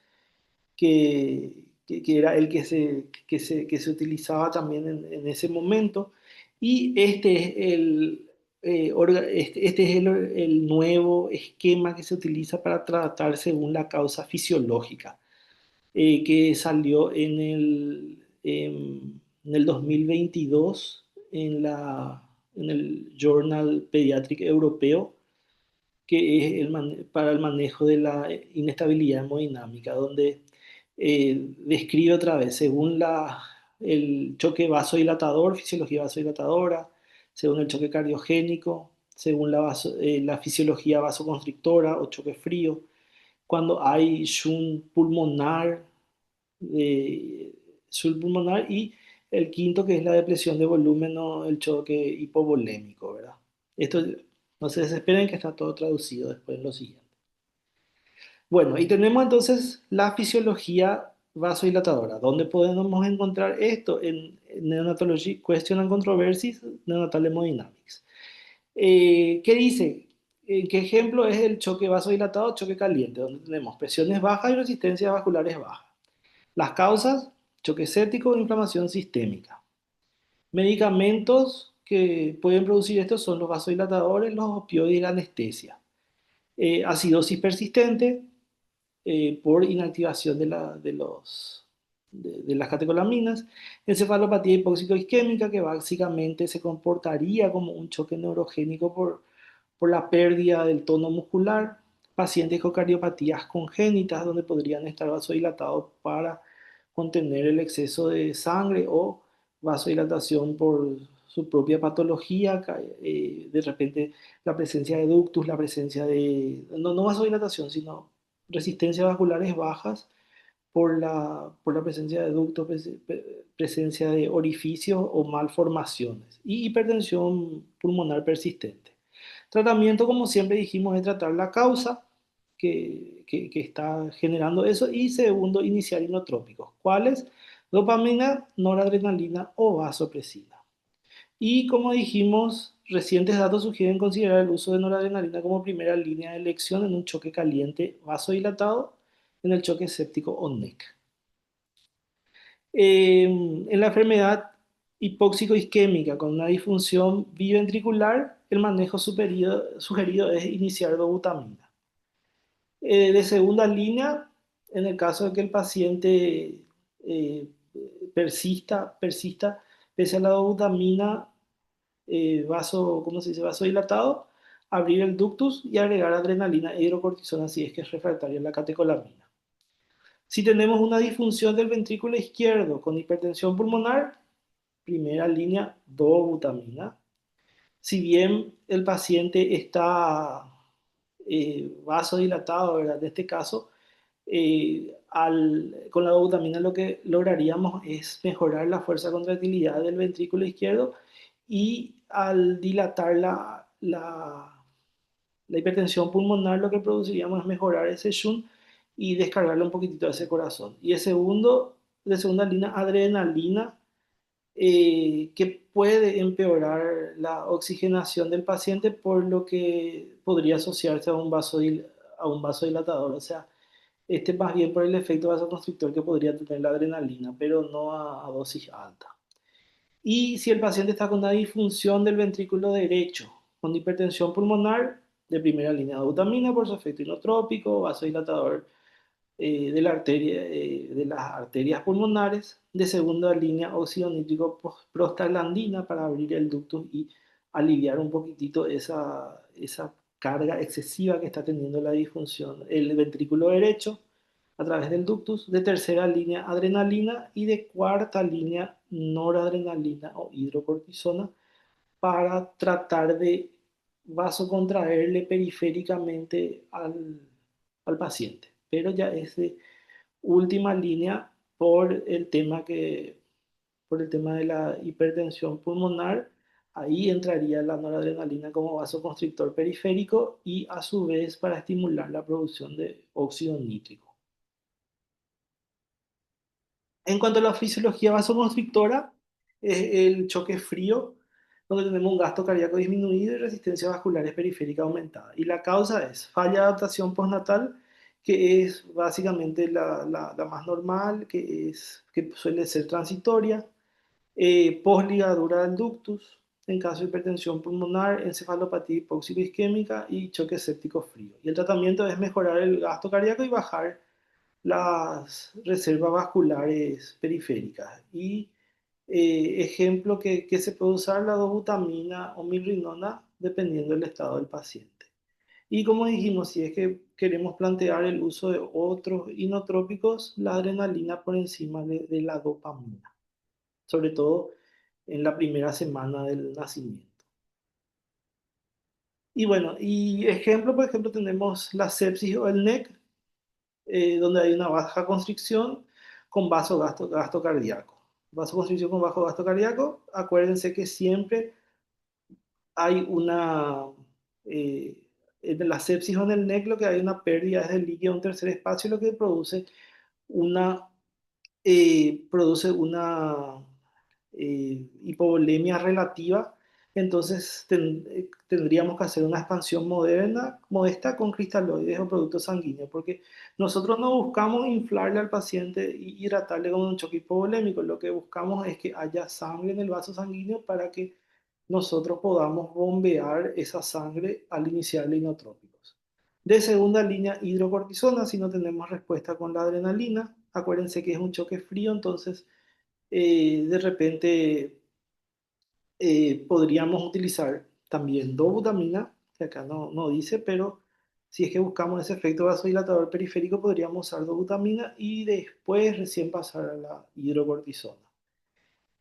que era el que se utilizaba también en ese momento. Y este es este es el nuevo esquema que se utiliza para tratar según la causa fisiológica, que salió en el 2022 en el Journal Pediatric Europeo, que es para el manejo de la inestabilidad hemodinámica, donde describe otra vez, según el choque vasodilatador, fisiología vasodilatadora, según el choque cardiogénico, según la fisiología vasoconstrictora o choque frío, cuando hay shunt pulmonar, subpulmonar y el quinto que es la depresión de volumen o el choque hipovolémico, ¿verdad? Esto no se desesperen que está todo traducido después en lo siguiente. Bueno, y tenemos entonces la fisiología vasodilatadora. ¿Dónde podemos encontrar esto? En Neonatology Question and Controversies, Neonatal Hemodynamics. ¿Qué dice? ¿Qué ejemplo es el choque vasodilatado, choque caliente? Donde tenemos presiones bajas y resistencias vasculares bajas. Las causas, choque séptico e inflamación sistémica. Medicamentos que pueden producir esto son los vasodilatadores, los opioides y la anestesia. Acidosis persistente, por inactivación de las catecolaminas, encefalopatía hipóxico-isquémica, que básicamente se comportaría como un choque neurogénico por la pérdida del tono muscular, pacientes con cardiopatías congénitas, donde podrían estar vasodilatados para contener el exceso de sangre o vasodilatación por su propia patología, de repente la presencia de ductus, la presencia de, no vasodilatación, sino resistencias vasculares bajas por la presencia de ductos, presencia de orificios o malformaciones y hipertensión pulmonar persistente. Tratamiento, como siempre dijimos, es tratar la causa que está generando eso y segundo, iniciar inotrópicos. ¿Cuáles? Dopamina, noradrenalina o vasopresina. Y como dijimos, recientes datos sugieren considerar el uso de noradrenalina como primera línea de elección en un choque caliente vasodilatado en el choque séptico o NEC. En la enfermedad hipóxico-isquémica con una disfunción biventricular, el manejo sugerido es iniciar dobutamina. De segunda línea, en el caso de que el paciente eh, persista, pese a la dobutamina, ¿cómo se dice? Vasodilatado, abrir el ductus y agregar adrenalina e hidrocortisona si es que es refractaria a la catecolamina. Si tenemos una disfunción del ventrículo izquierdo con hipertensión pulmonar, primera línea, dobutamina. Si bien el paciente está vasodilatado, ¿verdad? En este caso, con la dobutamina lo que lograríamos es mejorar la fuerza de contractilidad del ventrículo izquierdo y al dilatar la hipertensión pulmonar lo que produciríamos es mejorar ese shunt y descargarle un poquitito a ese corazón. Y el segundo, de segunda línea, adrenalina, que puede empeorar la oxigenación del paciente, por lo que podría asociarse a a un vasodilatador. O sea, este más bien por el efecto vasoconstrictor que podría tener la adrenalina, pero no a dosis alta. Y si el paciente está con una disfunción del ventrículo derecho, con hipertensión pulmonar, de primera línea dobutamina por su efecto inotrópico, vasodilatador de la arteria, de las arterias pulmonares, de segunda línea óxido nítrico prostaglandina para abrir el ducto y aliviar un poquitito esa carga excesiva que está teniendo la disfunción, el ventrículo derecho a través del ductus, de tercera línea adrenalina y de cuarta línea noradrenalina o hidrocortisona para tratar de vasocontraerle periféricamente al paciente. Pero ya es de última línea por el tema de la hipertensión pulmonar. Ahí entraría la noradrenalina como vasoconstrictor periférico y a su vez para estimular la producción de óxido nítrico. En cuanto a la fisiología vasoconstrictora, es el choque frío, donde tenemos un gasto cardíaco disminuido y resistencia vascular periférica aumentada. Y la causa es falla de adaptación postnatal, que es básicamente la más normal, que suele ser transitoria, posligadura del ductus, en caso de hipertensión pulmonar, encefalopatía hipóxico-isquémica y choque séptico frío. Y el tratamiento es mejorar el gasto cardíaco y bajar las reservas vasculares periféricas. Y ejemplo que se puede usar la dobutamina o mirrinona dependiendo del estado del paciente. Y como dijimos, si es que queremos plantear el uso de otros inotrópicos, la adrenalina por encima de la dopamina, sobre todo en la primera semana del nacimiento. Y bueno, y ejemplo, por ejemplo, tenemos la sepsis o el NEC, donde hay una baja constricción, con gasto cardíaco. Vasoconstricción con bajo gasto cardíaco, acuérdense que siempre hay eh, en la sepsis o en el NEC lo que hay una pérdida es del líquido en un tercer espacio, lo que una, produce una hipovolemia relativa. Entonces tendríamos que hacer una expansión modesta con cristaloides o productos sanguíneos, porque nosotros no buscamos inflarle al paciente y hidratarle con un choque hipovolémico, lo que buscamos es que haya sangre en el vaso sanguíneo para que nosotros podamos bombear esa sangre al iniciarle inotrópicos. De segunda línea, hidrocortisona, si no tenemos respuesta con la adrenalina. Acuérdense que es un choque frío, entonces de repente podríamos utilizar también dobutamina, que acá no dice, pero si es que buscamos ese efecto vasodilatador periférico, podríamos usar dobutamina y después recién pasar a la hidrocortisona.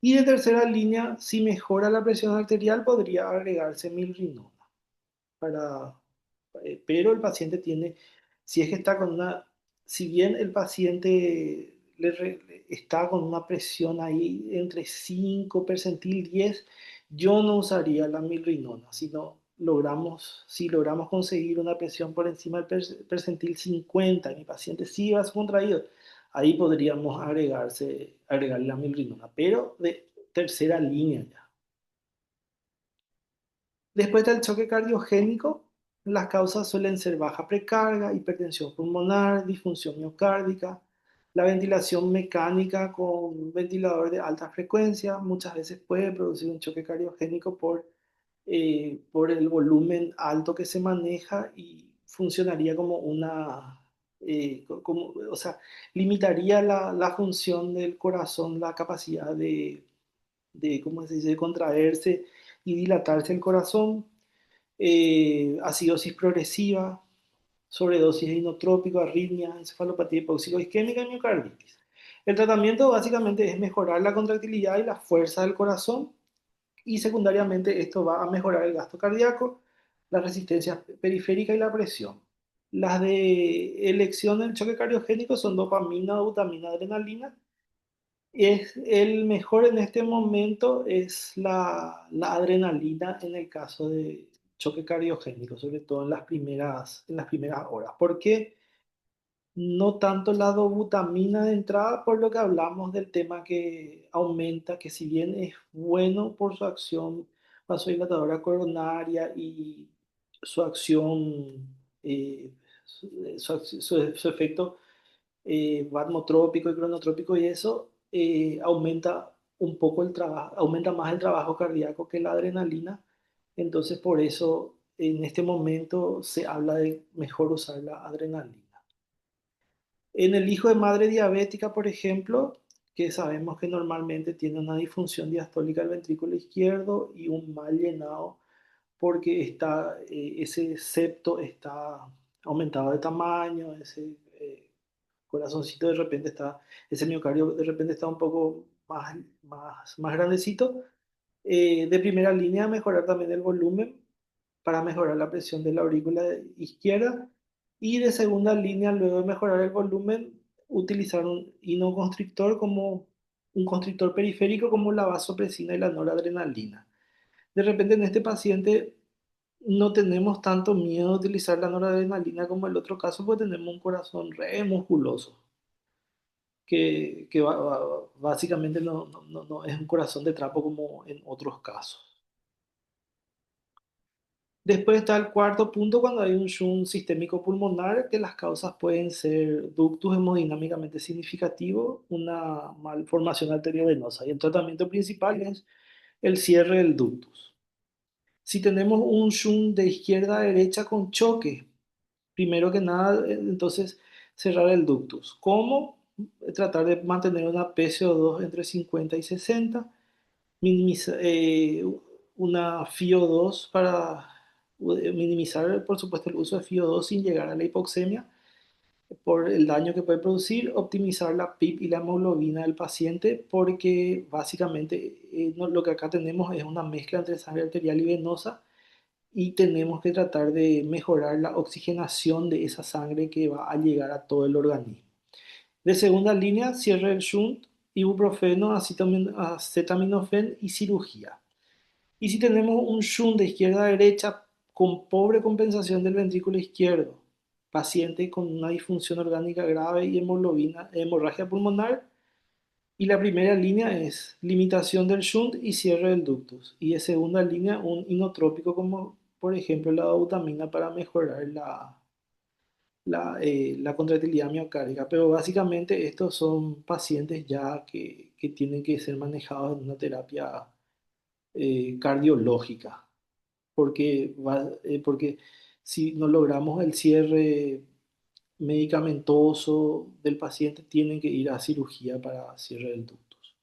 Y de tercera línea, si mejora la presión arterial, podría agregarse milrinona para, pero el paciente tiene, si es que está con una, si bien el paciente está con una presión ahí entre 5 percentil 10, yo no usaría la milrinona, sino si logramos conseguir una presión por encima del percentil 50 y mi paciente sigue vaso contraído, ahí podríamos agregarle la milrinona, pero de tercera línea ya. Después del choque cardiogénico, las causas suelen ser baja precarga, hipertensión pulmonar, disfunción miocárdica, la ventilación mecánica con ventilador de alta frecuencia, muchas veces puede producir un choque cardiogénico por el volumen alto que se maneja y funcionaría como o sea, limitaría la función del corazón, la capacidad ¿cómo se dice?, de contraerse y dilatarse el corazón, acidosis progresiva, sobredosis de inotrópico, arritmia, encefalopatía hipoxico-isquémica y miocarditis. El tratamiento básicamente es mejorar la contractilidad y la fuerza del corazón y secundariamente esto va a mejorar el gasto cardíaco, la resistencia periférica y la presión. Las de elección del choque cardiogénico son dopamina, butamina, adrenalina. Es el mejor en este momento es la adrenalina en el caso de choque cardiogénico, sobre todo en las primeras horas. ¿Por qué? No tanto la dobutamina de entrada, por lo que hablamos del tema que aumenta, que si bien es bueno por su acción vasodilatadora coronaria y su acción, su efecto batmotrópico y cronotrópico y eso aumenta un poco el trabajo, aumenta más el trabajo cardíaco que la adrenalina. Entonces, por eso en este momento se habla de mejor usar la adrenalina. En el hijo de madre diabética, por ejemplo, que sabemos que normalmente tiene una disfunción diastólica del ventrículo izquierdo y un mal llenado porque ese septo está aumentado de tamaño, ese corazoncito de repente está, ese miocardio de repente está un poco más grandecito. De primera línea, mejorar también el volumen para mejorar la presión de la aurícula izquierda. Y de segunda línea, luego de mejorar el volumen, utilizar un inoconstrictor como un constrictor periférico como la vasopresina y la noradrenalina. De repente en este paciente no tenemos tanto miedo de utilizar la noradrenalina como el otro caso, porque tenemos un corazón re musculoso, básicamente no es un corazón de trapo como en otros casos. Después está el cuarto punto, cuando hay un shunt sistémico pulmonar, que las causas pueden ser ductus hemodinámicamente significativo, una malformación arteriovenosa, y el tratamiento principal es el cierre del ductus. Si tenemos un shunt de izquierda a derecha con choque, primero que nada, entonces cerrar el ductus. ¿Cómo? Tratar de mantener una PCO2 entre 50 y 60, una FiO2 para minimizar, por supuesto, el uso de FiO2 sin llegar a la hipoxemia por el daño que puede producir, optimizar la PIB y la hemoglobina del paciente, porque básicamente lo que acá tenemos es una mezcla entre sangre arterial y venosa y tenemos que tratar de mejorar la oxigenación de esa sangre que va a llegar a todo el organismo. De segunda línea, cierre del shunt, ibuprofeno, acetaminofén y cirugía. Y si tenemos un shunt de izquierda a derecha con pobre compensación del ventrículo izquierdo, paciente con una disfunción orgánica grave y hemorragia pulmonar, y la primera línea es limitación del shunt y cierre del ductus. Y de segunda línea, un inotrópico como por ejemplo la dobutamina para mejorar la contractilidad miocárdica. Pero básicamente estos son pacientes ya que tienen que ser manejados en una terapia cardiológica, porque si no logramos el cierre medicamentoso del paciente, tienen que ir a cirugía para cierre del ductus.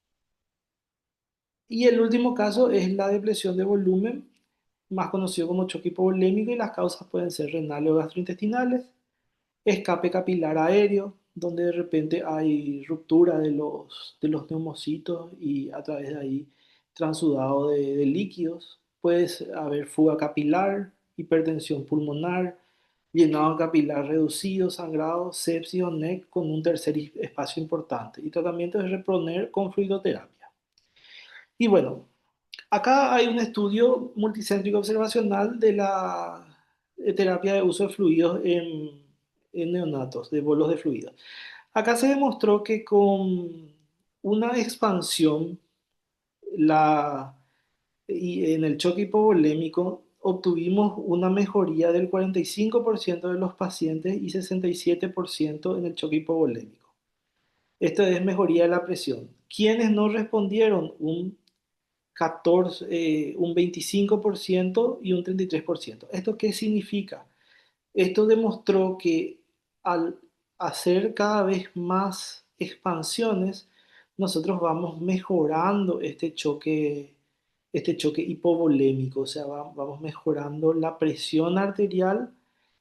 Y el último caso es la depresión de volumen, más conocido como choque hipovolémico, y las causas pueden ser renales o gastrointestinales, escape capilar aéreo, donde de repente hay ruptura de los neumocitos y a través de ahí transudado de líquidos. Puede haber fuga capilar, hipertensión pulmonar, llenado capilar reducido, sangrado, sepsis o NEC con un tercer espacio importante. Y tratamiento es reponer con fluidoterapia. Y bueno, acá hay un estudio multicéntrico observacional de la terapia de uso de fluidos en neonatos, de bolos de fluidos. Acá se demostró que con una expansión y en el choque hipovolémico obtuvimos una mejoría del 45% de los pacientes y 67% en el choque hipovolémico. Esto es mejoría de la presión. ¿Quiénes no respondieron? Un 25% y un 33%. ¿Esto qué significa? Esto demostró que al hacer cada vez más expansiones, nosotros vamos mejorando este choque hipovolémico, o sea, vamos mejorando la presión arterial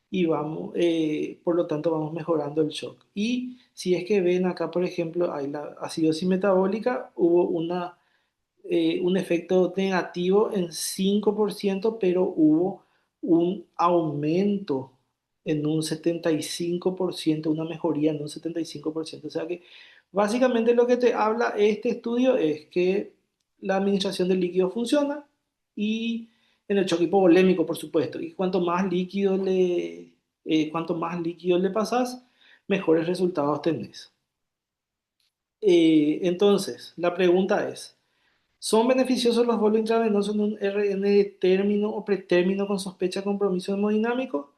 y por lo tanto, vamos mejorando el shock. Y si es que ven acá, por ejemplo, hay la acidosis metabólica, hubo un efecto negativo en 5%, pero hubo un aumento en un 75%, una mejoría en un 75%. O sea que básicamente lo que te habla este estudio es que la administración del líquido funciona y en el choque hipovolémico, por supuesto, y cuanto más líquido le pasas, mejores resultados tenés. Entonces, la pregunta es, ¿son beneficiosos los bolos intravenosos en un RN de término o pretérmino con sospecha de compromiso hemodinámico?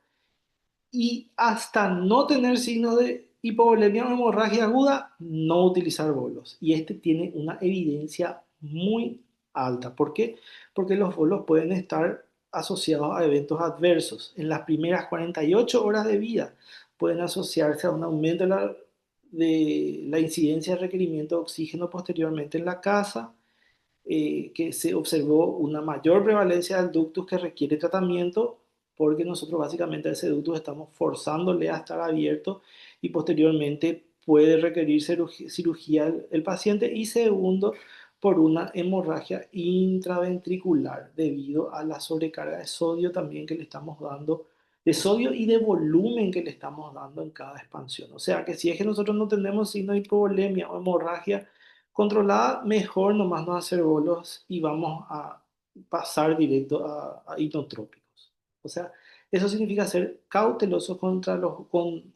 Y hasta no tener signos de hipovolemia o hemorragia aguda, no utilizar bolos. Y este tiene una evidencia muy alta. ¿Por qué? Porque los bolos pueden estar asociados a eventos adversos. En las primeras 48 horas de vida pueden asociarse a un aumento de la incidencia de requerimiento de oxígeno posteriormente en la casa, que se observó una mayor prevalencia del ductus que requiere tratamiento, porque nosotros básicamente a ese ductus estamos forzándole a estar abierto y posteriormente puede requerir cirugía el paciente. Y segundo, por una hemorragia intraventricular debido a la sobrecarga de sodio también que le estamos dando, de sodio y de volumen que le estamos dando en cada expansión. O sea que si es que nosotros no tenemos signo de hipovolemia o hemorragia controlada, mejor nomás no hacer bolos y vamos a pasar directo a inotrópicos. O sea, eso significa ser cauteloso con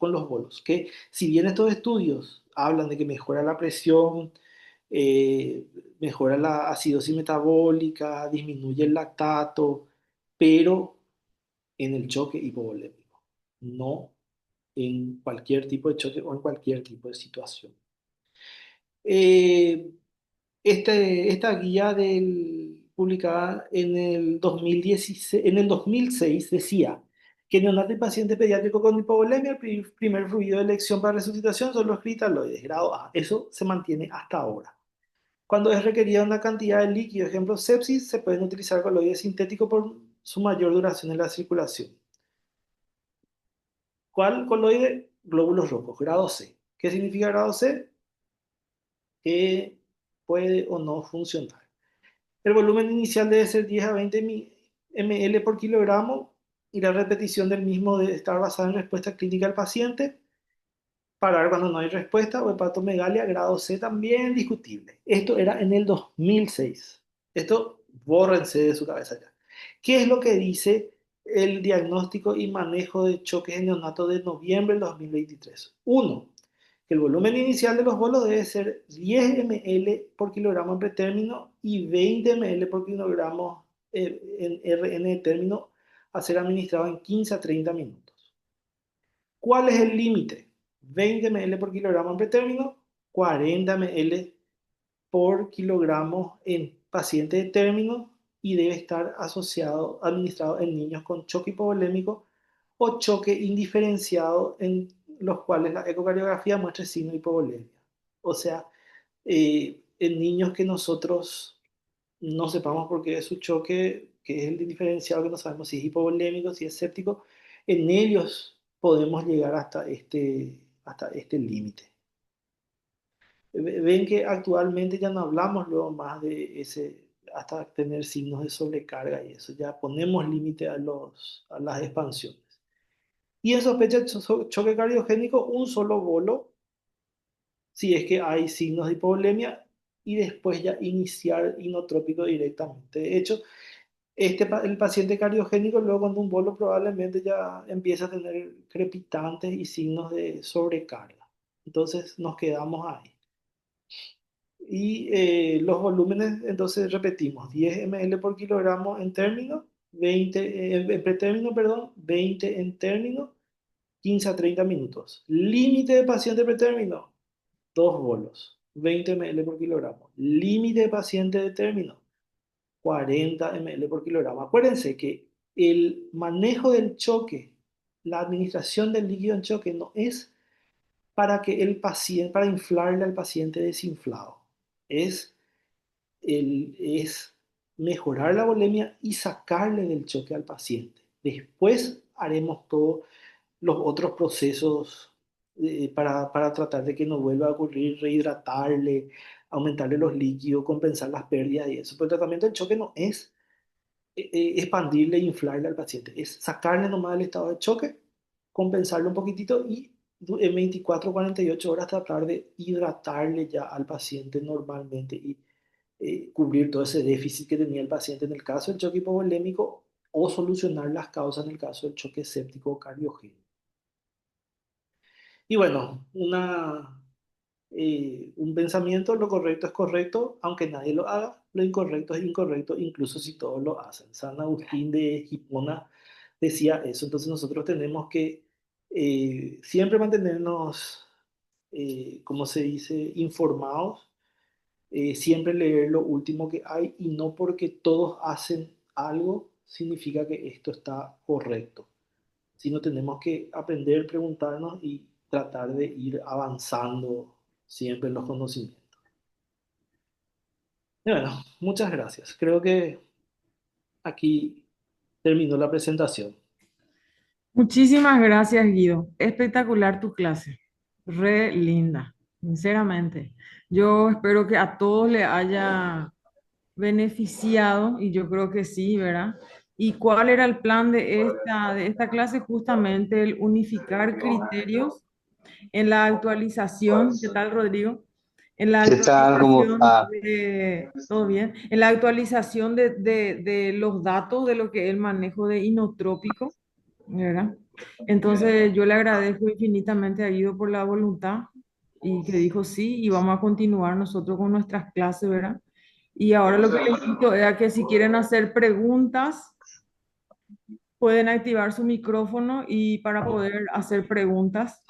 los bolos, que si bien estos estudios hablan de que mejora la presión, eh, mejora la acidosis metabólica, disminuye el lactato, pero en el choque hipovolémico, no en cualquier tipo de choque o en cualquier tipo de situación. Eh, esta guía publicada en el 2006 decía que neonato y paciente pediátrico con hipovolemia, el primer fluido de elección para resucitación son los cristaloides, grado A. Eso se mantiene hasta ahora. Cuando es requerida una cantidad de líquido, ejemplo sepsis, se pueden utilizar coloides sintéticos por su mayor duración en la circulación. ¿Cuál coloide? Glóbulos rojos, grado C. ¿Qué significa grado C? Que puede o no funcionar. El volumen inicial debe ser 10 a 20 ml por kilogramo y la repetición del mismo debe estar basada en respuesta clínica del paciente. parar cuando no hay respuesta, o hepatomegalia grado C también discutible. Esto era en el 2006. Esto bórrense de su cabeza ya. ¿Qué es lo que dice el diagnóstico y manejo de choques en neonatos de noviembre del 2023? Uno, que el volumen inicial de los bolos debe ser 10 ml por kilogramo en pretérmino y 20 ml por kilogramo en RN de término a ser administrado en 15 a 30 minutos. ¿Cuál es el límite? 20 ml por kilogramo en pretérmino, 40 ml por kilogramo en paciente de término y debe estar asociado, administrado en niños con choque hipovolémico o choque indiferenciado en los cuales la ecocardiografía muestra signo de hipovolemia. O sea, en niños que nosotros no sepamos por qué es su choque, que es el diferenciado, que no sabemos si es hipovolémico, si es séptico, en ellos podemos llegar hasta este límite. Ven que actualmente ya no hablamos luego más de ese, hasta tener signos de sobrecarga y eso, ya ponemos límite a las expansiones. Y en sospecha de choque cardiogénico, un solo bolo, si es que hay signos de hipovolemia, y después ya iniciar inotrópico directamente. De hecho, el paciente cardiogénico luego con un bolo probablemente ya empieza a tener crepitantes y signos de sobrecarga. Entonces nos quedamos ahí. Y los volúmenes, entonces repetimos, 10 ml por kilogramo en término, 20, en pretérmino, perdón, 20 en término, 15 a 30 minutos. Límite de paciente pretérmino, 2 bolos, 20 ml por kilogramo. Límite de paciente de término, 40 ml por kilogramo. Acuérdense que el manejo del choque, la administración del líquido en choque no es para que el paciente, para inflarle al paciente desinflado. Es es mejorar la volemia y sacarle del choque al paciente. Después haremos todos los otros procesos para tratar de que no vuelva a ocurrir, rehidratarle, aumentarle los líquidos, compensar las pérdidas y eso. Pero el tratamiento del choque no es expandirle e inflarle al paciente, es sacarle nomás el estado de choque, compensarlo un poquitito y en 24 48 horas tratar de hidratarle ya al paciente normalmente y cubrir todo ese déficit que tenía el paciente en el caso del choque hipovolémico o solucionar las causas en el caso del choque séptico o cardiogénico. Y bueno, un pensamiento, lo correcto es correcto, aunque nadie lo haga, lo incorrecto es incorrecto, incluso si todos lo hacen. San Agustín de Hipona decía eso, entonces nosotros tenemos que siempre mantenernos, como se dice, informados, siempre leer lo último que hay y no porque todos hacen algo significa que esto está correcto, sino tenemos que aprender, preguntarnos y tratar de ir avanzando siempre en los conocimientos. Y bueno, muchas gracias. Creo que aquí terminó la presentación. Muchísimas gracias, Guido. Espectacular tu clase. Re linda, sinceramente. Yo espero que a todos le haya beneficiado y yo creo que sí, ¿verdad? ¿Y cuál era el plan de esta clase? Justamente el unificar criterios en la actualización. ¿Qué tal, Rodrigo? En la ¿Qué tal? ¿Cómo actualización está? de, ¿todo bien? En la actualización de los datos de lo que es el manejo de inotrópico, ¿verdad? Entonces yo le agradezco infinitamente a Guido por la voluntad y que dijo sí y vamos a continuar nosotros con nuestras clases, ¿verdad? Y ahora lo que les invito es a que si quieren hacer preguntas, pueden activar su micrófono y para poder hacer preguntas.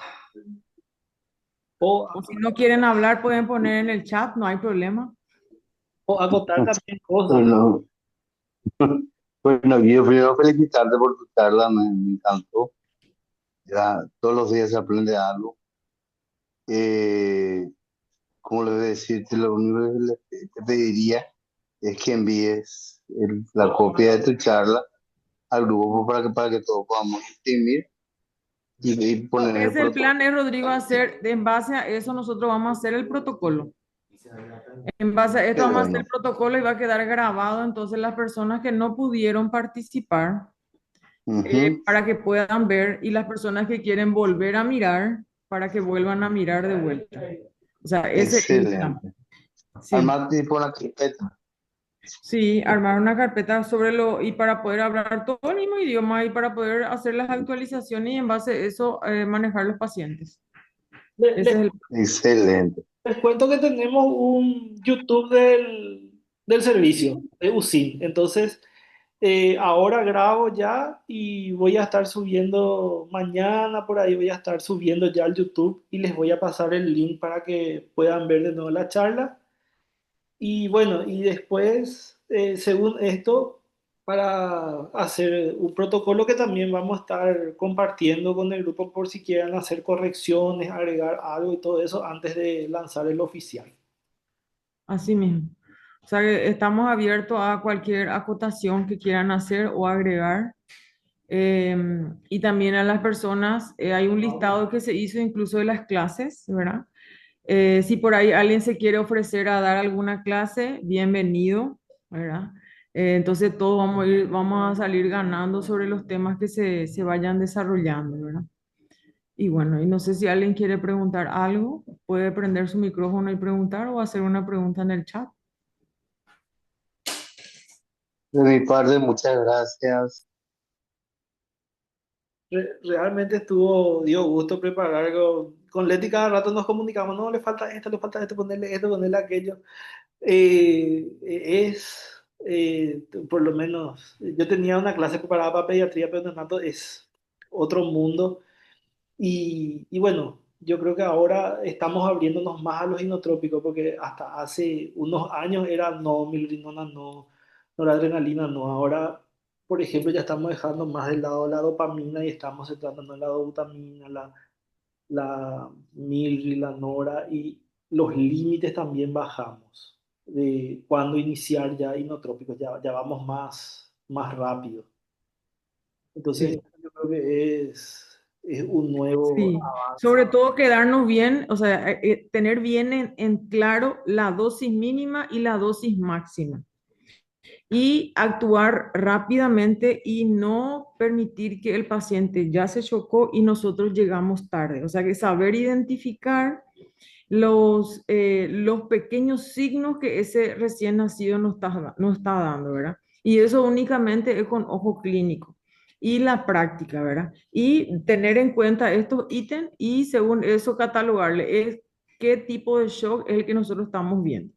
O, O si no quieren hablar, pueden poner en el chat, no hay problema. o acotar también cosas. Bueno, bueno, Guido, primero felicitarte por tu charla, me encantó. Ya, todos los días se aprende algo. Eh, ¿Cómo le voy a decirte? Lo único que te pediría es que envíes la copia de tu charla al grupo para que todos podamos imprimir y poner en el Ese el protocolo. plan es, Rodrigo, hacer, en base a eso nosotros vamos a hacer el protocolo. En base a esto Qué vamos a hacer bueno. el protocolo y va a quedar grabado, entonces las personas que no pudieron participar, Ujú. para que puedan ver y las personas que quieren volver a mirar, para que vuelvan a mirar de vuelta. O sea, ese es el plan. Excelente. Sí, Armar tipo una carpeta. sí, armar una carpeta sobre y para poder hablar todo el mismo idioma y para poder hacer las actualizaciones y en base a eso manejar los pacientes. Ese es Les, el... Excelente. les cuento que tenemos un YouTube del servicio, de USIN. Entonces, ahora grabo ya y voy a estar subiendo mañana por ahí, voy a estar subiendo ya al YouTube y les voy a pasar el link para que puedan ver de nuevo la charla. Y bueno, y después, según esto, para hacer un protocolo que también vamos a estar compartiendo con el grupo por si quieren hacer correcciones, agregar algo y todo eso antes de lanzar el oficial. Así mismo. O sea, que estamos abiertos a cualquier acotación que quieran hacer o agregar. Y también a las personas, hay un listado que se hizo incluso de las clases, ¿verdad? Si por ahí alguien se quiere ofrecer a dar alguna clase, bienvenido, ¿verdad? Entonces todos vamos a salir ganando sobre los temas que se vayan desarrollando, ¿verdad? Y bueno, y no sé si alguien quiere preguntar algo, puede prender su micrófono y preguntar o hacer una pregunta en el chat. De mi parte, muchas gracias. Realmente dio gusto preparar con Leti cada rato nos comunicamos, no, le falta esto, ponerle aquello. Por lo menos, yo tenía una clase preparada para pediatría, pero no tanto, es otro mundo. Y bueno, yo creo que ahora estamos abriéndonos más a los inotrópicos, porque hasta hace unos años era no, milrinona no, noradrenalina no. Ahora, por ejemplo, ya estamos dejando más del lado la dopamina y estamos centrándonos en la dobutamina, la milri, la nora y los límites también bajamos de cuándo iniciar ya inotrópicos, ya vamos más rápido. Entonces, Sí. yo creo que es un nuevo Sí, avance. sobre todo quedarnos bien, o sea, tener bien en claro la dosis mínima y la dosis máxima y actuar rápidamente y no permitir que el paciente ya se chocó y nosotros llegamos tarde. O sea, que saber identificar los pequeños signos que ese recién nacido nos está dando, ¿verdad? Y eso únicamente es con ojo clínico y la práctica, ¿verdad? Y tener en cuenta estos ítems y según eso catalogarle es qué tipo de shock es el que nosotros estamos viendo.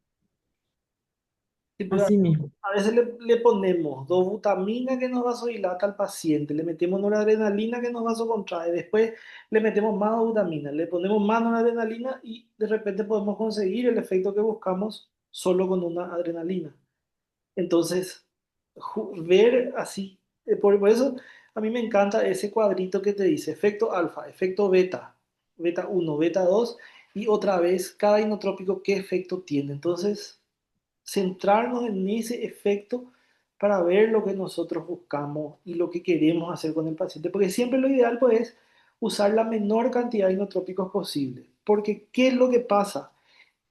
Sí, pero Así mismo. a veces le ponemos dobutamina que nos vasodilata al paciente, le metemos noradrenalina que nos vasocontrae, después le metemos más dobutamina, le ponemos más noradrenalina y de repente podemos conseguir el efecto que buscamos solo con una adrenalina. Entonces, ver así, por eso a mí me encanta ese cuadrito que te dice efecto alfa, efecto beta, beta uno, beta 2 y otra vez cada inotrópico qué efecto tiene. Entonces, centrarnos en ese efecto para ver lo que nosotros buscamos y lo que queremos hacer con el paciente, porque siempre lo ideal pues es usar la menor cantidad de inotrópicos posible, porque ¿qué es lo que pasa?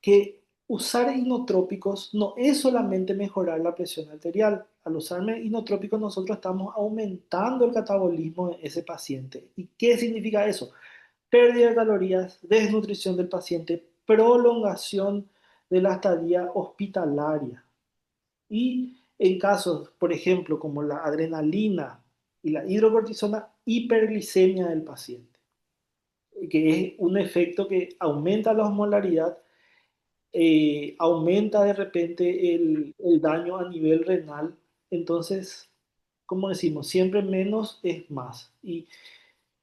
Que usar inotrópicos no es solamente mejorar la presión arterial. Al usar inotrópicos nosotros estamos aumentando el catabolismo de ese paciente. ¿Y qué significa eso? Pérdida de calorías, desnutrición del paciente, prolongación de la estadía hospitalaria. Y en casos, por ejemplo, como la adrenalina y la hidrocortisona, hiperglicemia del paciente, que es un efecto que aumenta la osmolaridad, aumenta de repente el daño a nivel renal. Entonces, como decimos, siempre menos es más. Y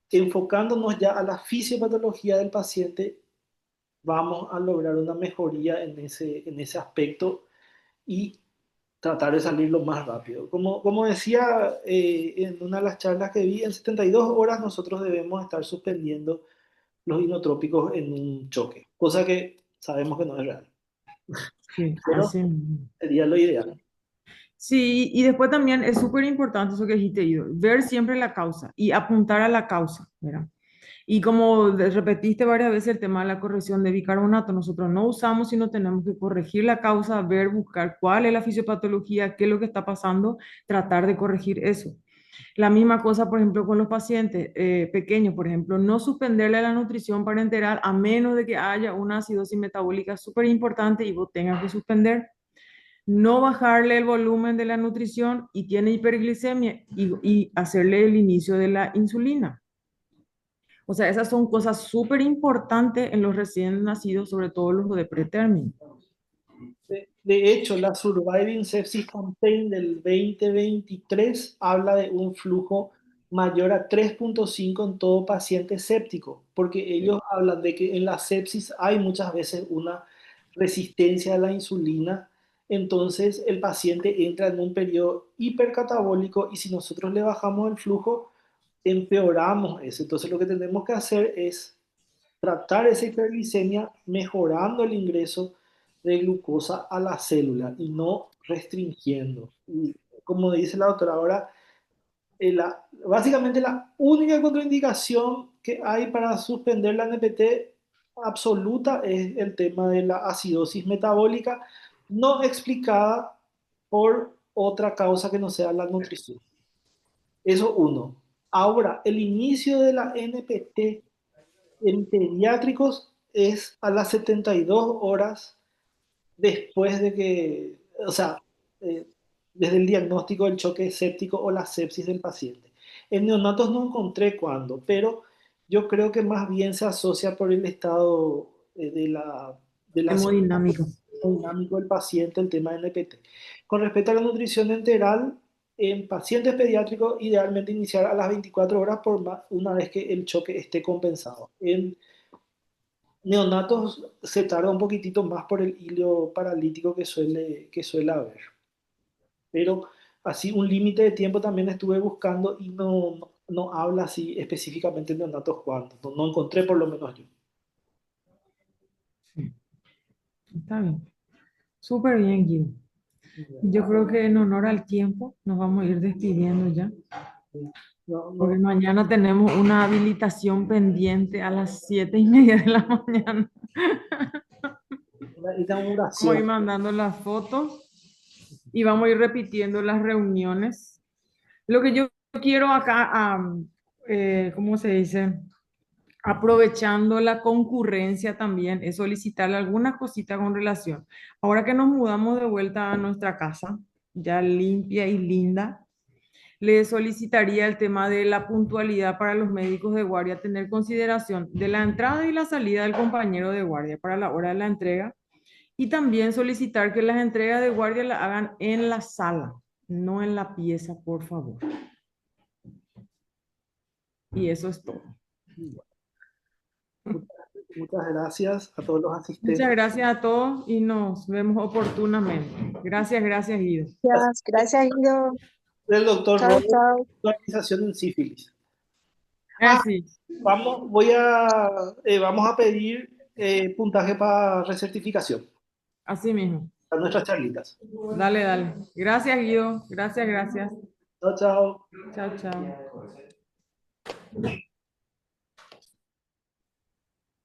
enfocándonos ya a la fisiopatología del paciente, vamos a lograr una mejoría en ese aspecto y tratar de salir lo más rápido. Como decía en una de las charlas que vi, en 72 horas nosotros debemos estar suspendiendo los inotrópicos en un choque, cosa que sabemos que no es real, Sí, pero así mismo. sería lo ideal. Sí, y después también es súper importante eso que dijiste, Ido, ver siempre la causa y apuntar a la causa, ¿verdad? Y como repetiste varias veces el tema de la corrección de bicarbonato, nosotros no usamos, sino tenemos que corregir la causa, ver, buscar cuál es la fisiopatología, qué es lo que está pasando, tratar de corregir eso. La misma cosa, por ejemplo, con los pacientes pequeños, por ejemplo, no suspenderle la nutrición parenteral a menos de que haya una acidosis metabólica súper importante y vos tengas que suspender. No bajarle el volumen de la nutrición y tiene hiperglicemia y hacerle el inicio de la insulina. O sea, esas son cosas súper importantes en los recién nacidos, sobre todo los de pretérmino. De hecho, la Surviving Sepsis Campaign del 2023 habla de un flujo mayor a 3,5 en todo paciente séptico, porque ellos hablan de que en la sepsis hay muchas veces una resistencia a la insulina, entonces el paciente entra en un periodo hipercatabólico y si nosotros le bajamos el flujo, empeoramos eso. Entonces lo que tenemos que hacer es tratar esa hiperglicemia mejorando el ingreso de glucosa a la célula y no restringiendo. Y como dice la doctora ahora, básicamente la única contraindicación que hay para suspender la NPT absoluta es el tema de la acidosis metabólica no explicada por otra causa que no sea la nutrición. Eso uno. Ahora, el inicio de la NPT en pediátricos es a las 72 horas después de que, o sea, eh, desde el diagnóstico del choque séptico o la sepsis del paciente. En neonatos no encontré cuándo, pero yo creo que más bien se asocia por el estado de la Hemodinámico. dinámico del paciente, el tema del NPT. Con respecto a la nutrición enteral, en pacientes pediátricos, idealmente iniciar a las 24 horas una vez que el choque esté compensado. En neonatos se tarda un poquitito más por el hilo paralítico que suele haber. Pero así un límite de tiempo también estuve buscando y no habla así específicamente de neonatos cuántos. No encontré por lo menos yo. Sí, está bien. Súper bien, Guido. Yo creo que en honor al tiempo nos vamos a ir despidiendo ya, No, porque no, mañana tenemos una habilitación pendiente a las 7:30 de la mañana. la Vamos a ir inauguración. mandando las fotos y vamos a ir repitiendo las reuniones. Lo que yo quiero acá, ¿cómo se dice? Aprovechando la concurrencia también, es solicitarle alguna cosita con relación. Ahora que nos mudamos de vuelta a nuestra casa, ya limpia y linda, le solicitaría el tema de la puntualidad para los médicos de guardia, tener consideración de la entrada y la salida del compañero de guardia para la hora de la entrega y también solicitar que las entregas de guardia las hagan en la sala, no en la pieza, por favor. Y eso es todo. Muchas gracias a todos los Muchas asistentes. gracias a todos y nos vemos oportunamente. Gracias, gracias, Guido. Gracias, gracias, Guido. El doctor Chao, Robert, chao. organización en sífilis. Sí, Vamos a pedir puntaje para recertificación así mismo. a nuestras charlitas. Dale, dale. Gracias, Guido. Gracias, gracias. Chao, chao. Chao, chao.